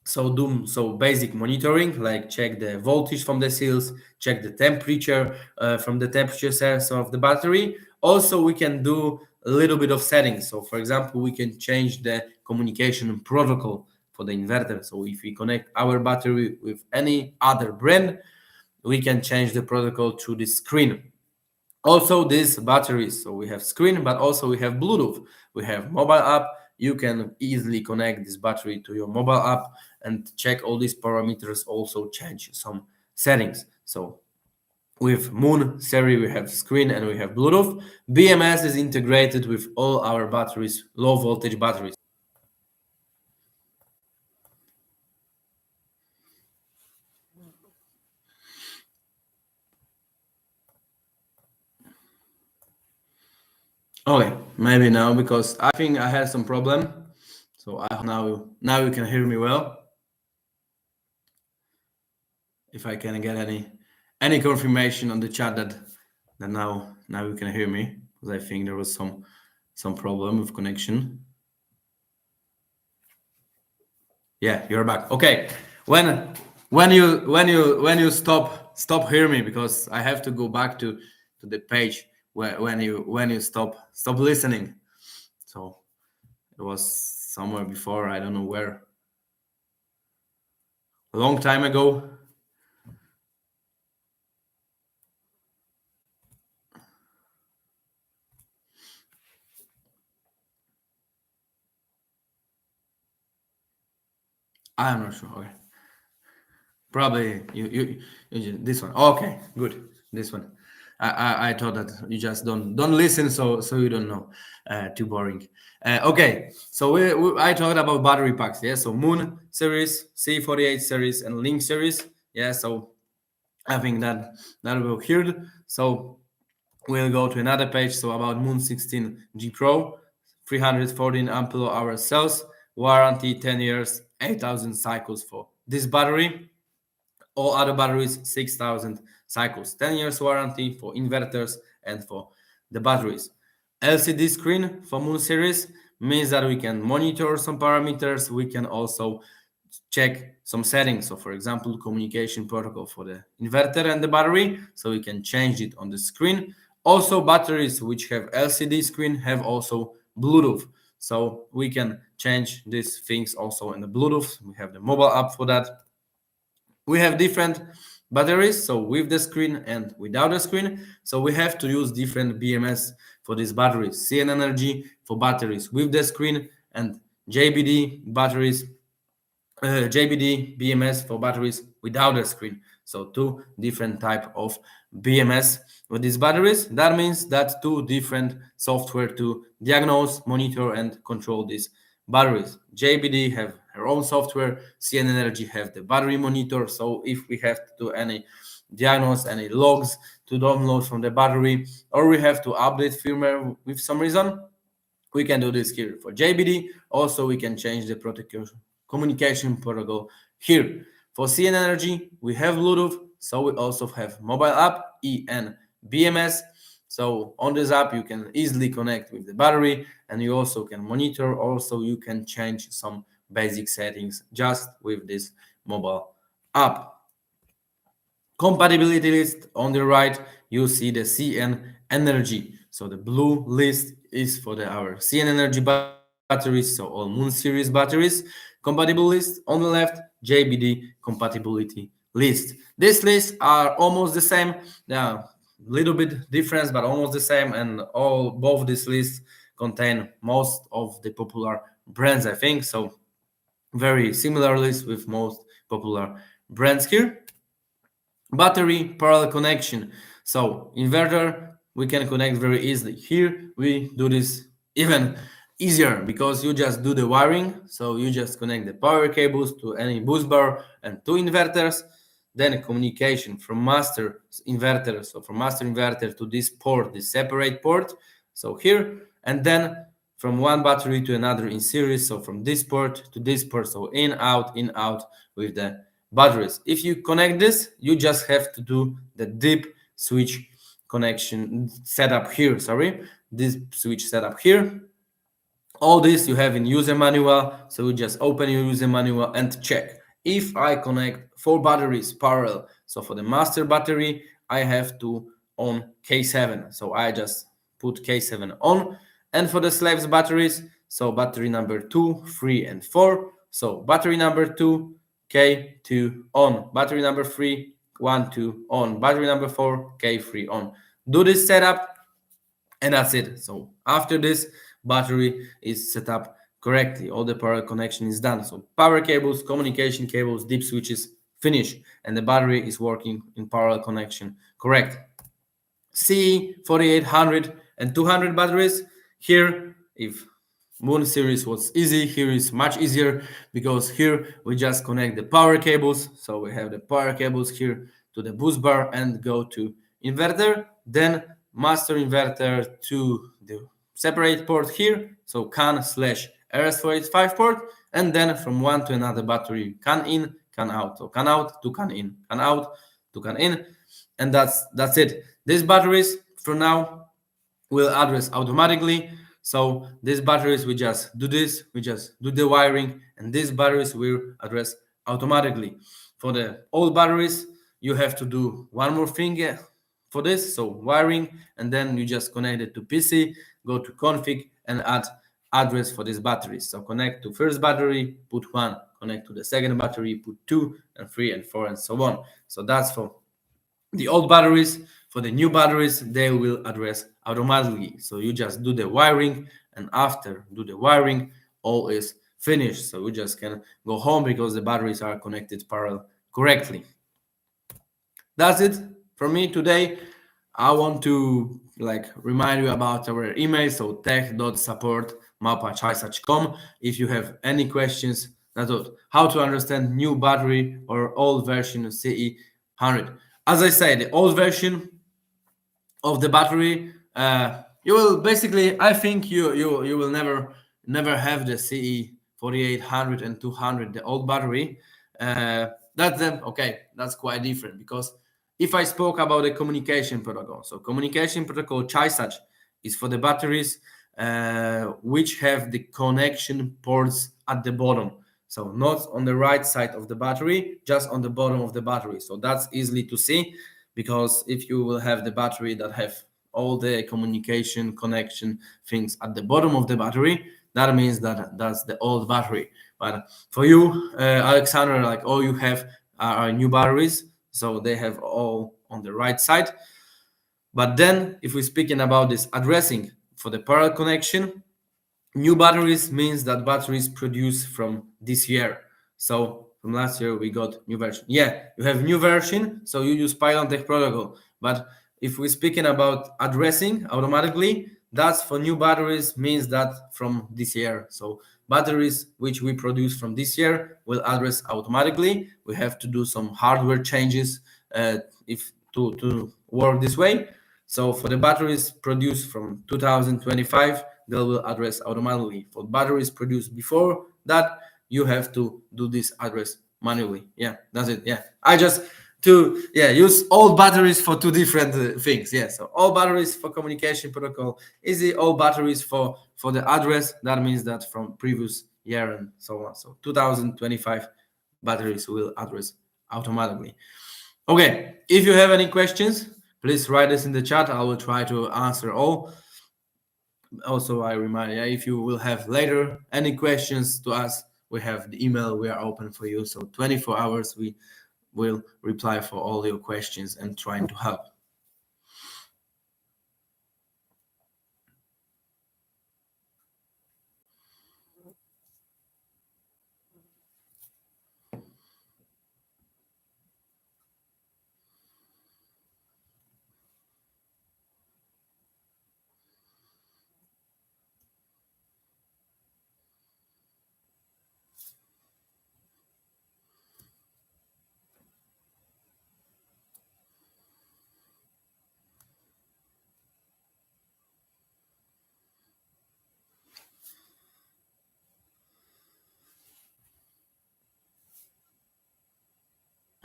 So do basic monitoring, like check the voltage from the cells, check the temperature from the temperature sensor of the battery. Also, we can do a little bit of settings. So for example, we can change the communication protocol for the inverter. So if we connect our battery with any other brand, we can change the protocol through the screen. Also, these batteries, so we have screen, but also we have Bluetooth. We have mobile app. You can easily connect this battery to your mobile app and check all these parameters, also change some settings. So with Moon series, we have screen and we have Bluetooth. BMS is integrated with all our batteries, low voltage batteries. Okay, maybe now, because I think I had some problem. So now you can hear me well. If I can get any confirmation on the chat that now you can hear me, because I think there was some problem with connection. Yeah, you're back. Okay, when you stop hear me, because I have to go back to the page when you stop listening. So it was somewhere before, I don't know where, a long time ago. I'm not sure. Okay. Probably you this one. Okay, good. This one. I thought that you just don't listen, so you don't know. Too boring. Okay, so I talked about battery packs. Yeah, so Moon series, C48 series, and Link series. Yeah, so I think that will hear. So we'll go to another page. So about Moon 16G Pro, 314 ampere hour cells, warranty 10 years, 8,000 cycles for this battery. All other batteries, 6,000 cycles, 10 years warranty for inverters and for the batteries. LCD screen for Moon series means that we can monitor some parameters. We can also check some settings. So for example, communication protocol for the inverter and the battery. So we can change it on the screen. Also, batteries which have LCD screen have also Bluetooth. So we can change these things also in the Bluetooth. We have the mobile app for that. We have different batteries, so with the screen and without the screen. So we have to use different BMS for these batteries. CN Energy for batteries with the screen, and JBD batteries, JBD BMS for batteries without the screen. So two different type of BMS with these batteries. That means that two different software to diagnose, monitor, and control these batteries. JBD have her own software. CN Energy have the battery monitor. So if we have to do any diagnose, any logs to download from the battery, or we have to update firmware with some reason, we can do this here. For JBD, also we can change the communication protocol here. For CN Energy, we have Bluetooth, so we also have mobile app, EN BMS. So on this app, you can easily connect with the battery, and you also can monitor. Also, you can change some basic settings just with this mobile app. Compatibility list on the right, you see the CN Energy. So the blue list is for our CN Energy batteries, so all Moon series batteries. Compatible list on the left, JBD compatibility list. These lists are almost the same. Yeah, little bit difference, but almost the same. And both these lists contain most of the popular brands, I think. So very similar list with most popular brands here. Battery parallel connection. So inverter, we can connect very easily. Here we do this even easier because you just do the wiring. So you just connect the power cables to any bus bar and two inverters. Then communication from master inverter. So from master inverter to this port, this separate port. So here, and then from one battery to another in series. So from this port to this port. So in, out with the batteries. If you connect this, you just have to do the deep switch connection setup here. This switch setup here. All this you have in user manual. So you just open your user manual and check. If I connect 4 batteries parallel, so for the master battery, I have to on K7. So I just put K7 on. And for the slaves batteries, so battery number 2, 3, and 4. So battery number 2, K2 on. Battery number 3, 1, 2 on. Battery number 4, K3 on. Do this setup, and that's it. So after this, battery is set up correctly. All the power connection is done. So power cables, communication cables, deep switches, finish, and the battery is working in parallel connection correct. CE 4800 and 200 batteries. Here, if Moon series was easy, here is much easier because here we just connect the power cables. So we have the power cables here to the bus bar and go to inverter, then master inverter to the separate port here, so CAN/RS485 port, and then from one to another battery, CAN in, CAN out, so CAN out to CAN in, CAN out to CAN in, and that's it. These batteries for now will address automatically. So these batteries, we just do this, we just do the wiring, and these batteries will address automatically. For the old batteries, you have to do one more thing for this, so wiring, and then you just connect it to PC, go to config, and add address for these batteries. So connect to first battery, put 1, connect to the second battery, put 2 and 3 and 4 and so on. So that's for the old batteries. For the new batteries, they will address automatically. So you just do the wiring, and after do the wiring, all is finished. So you just can go home because the batteries are connected parallel correctly. That's it for me today. I want to remind you about our email, so tech.support@chisage.com. If you have any questions about how to understand new battery or old version of CE 100. As I said, the old version of the battery, you will basically, I think you will never have the CE 4800 and 200, the old battery. That's quite different, because if I spoke about the communication protocol, so communication protocol Chisage is for the batteries which have the connection ports at the bottom. So not on the right side of the battery, just on the bottom of the battery. So that's easily to see, because if you will have the battery that have all the communication connection things at the bottom of the battery, that means that that's the old battery. But for you, Alexander, all you have are new batteries, so they have all on the right side. But then if we're speaking about this addressing for the parallel connection, new batteries means that batteries produced from this year. So from last year we got new version. Yeah, you have new version, so you use Pylon Tech protocol. But if we're speaking about addressing automatically, that's for new batteries, means that from this year. So batteries which we produce from this year will address automatically. We have to do some hardware changes if to work this way. So for the batteries produced from 2025, they will address automatically. For batteries produced before that, you have to do this address manually. Yeah, that's it. Yeah, I just use old batteries for two different things. Yeah, so all batteries for communication protocol, easy. All batteries for the address, that means that from previous year and so on. So 2025 batteries will address automatically. Okay, if you have any questions, please write this in the chat. I will try to answer all. Also, I remind you, if you will have later any questions to us, we have the email. We are open for you. So 24 hours, we will reply for all your questions and trying to help.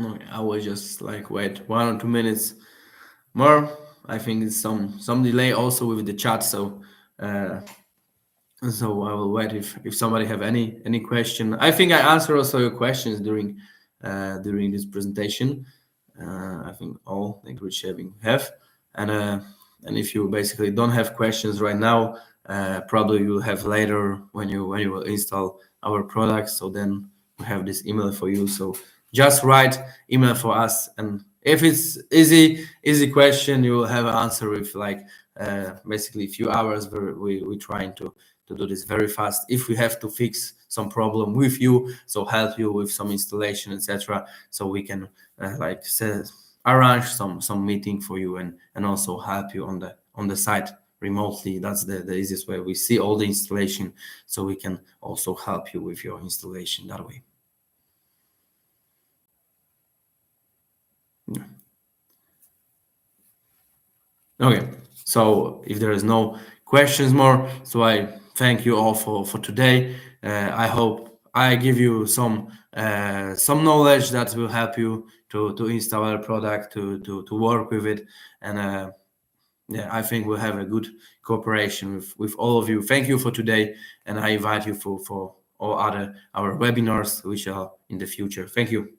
Okay, I will just like wait 1 or 2 minutes more. I think it's some delay also with the chat, so so I will wait if somebody have any question. I think I answer also your questions during this presentation. I think all language having have, and if you basically don't have questions right now, probably you'll have later when you will install our products. So then we have this email for you. So just write email for us, and if it's easy question, you will have an answer with like basically a few hours. We trying to do this very fast. If we have to fix some problem with you, so help you with some installation, etc., so we can like arrange some meeting for you and also help you on the site remotely. That's the easiest way. We see all the installation, so we can also help you with your installation that way. Yeah. Okay, so if there is no questions more, so I thank you all for today. I hope I give you some knowledge that will help you to install a product, to work with it, and yeah, I think we'll have a good cooperation with all of you. Thank you for today, and I invite you for all other our webinars which are in the future. Thank you.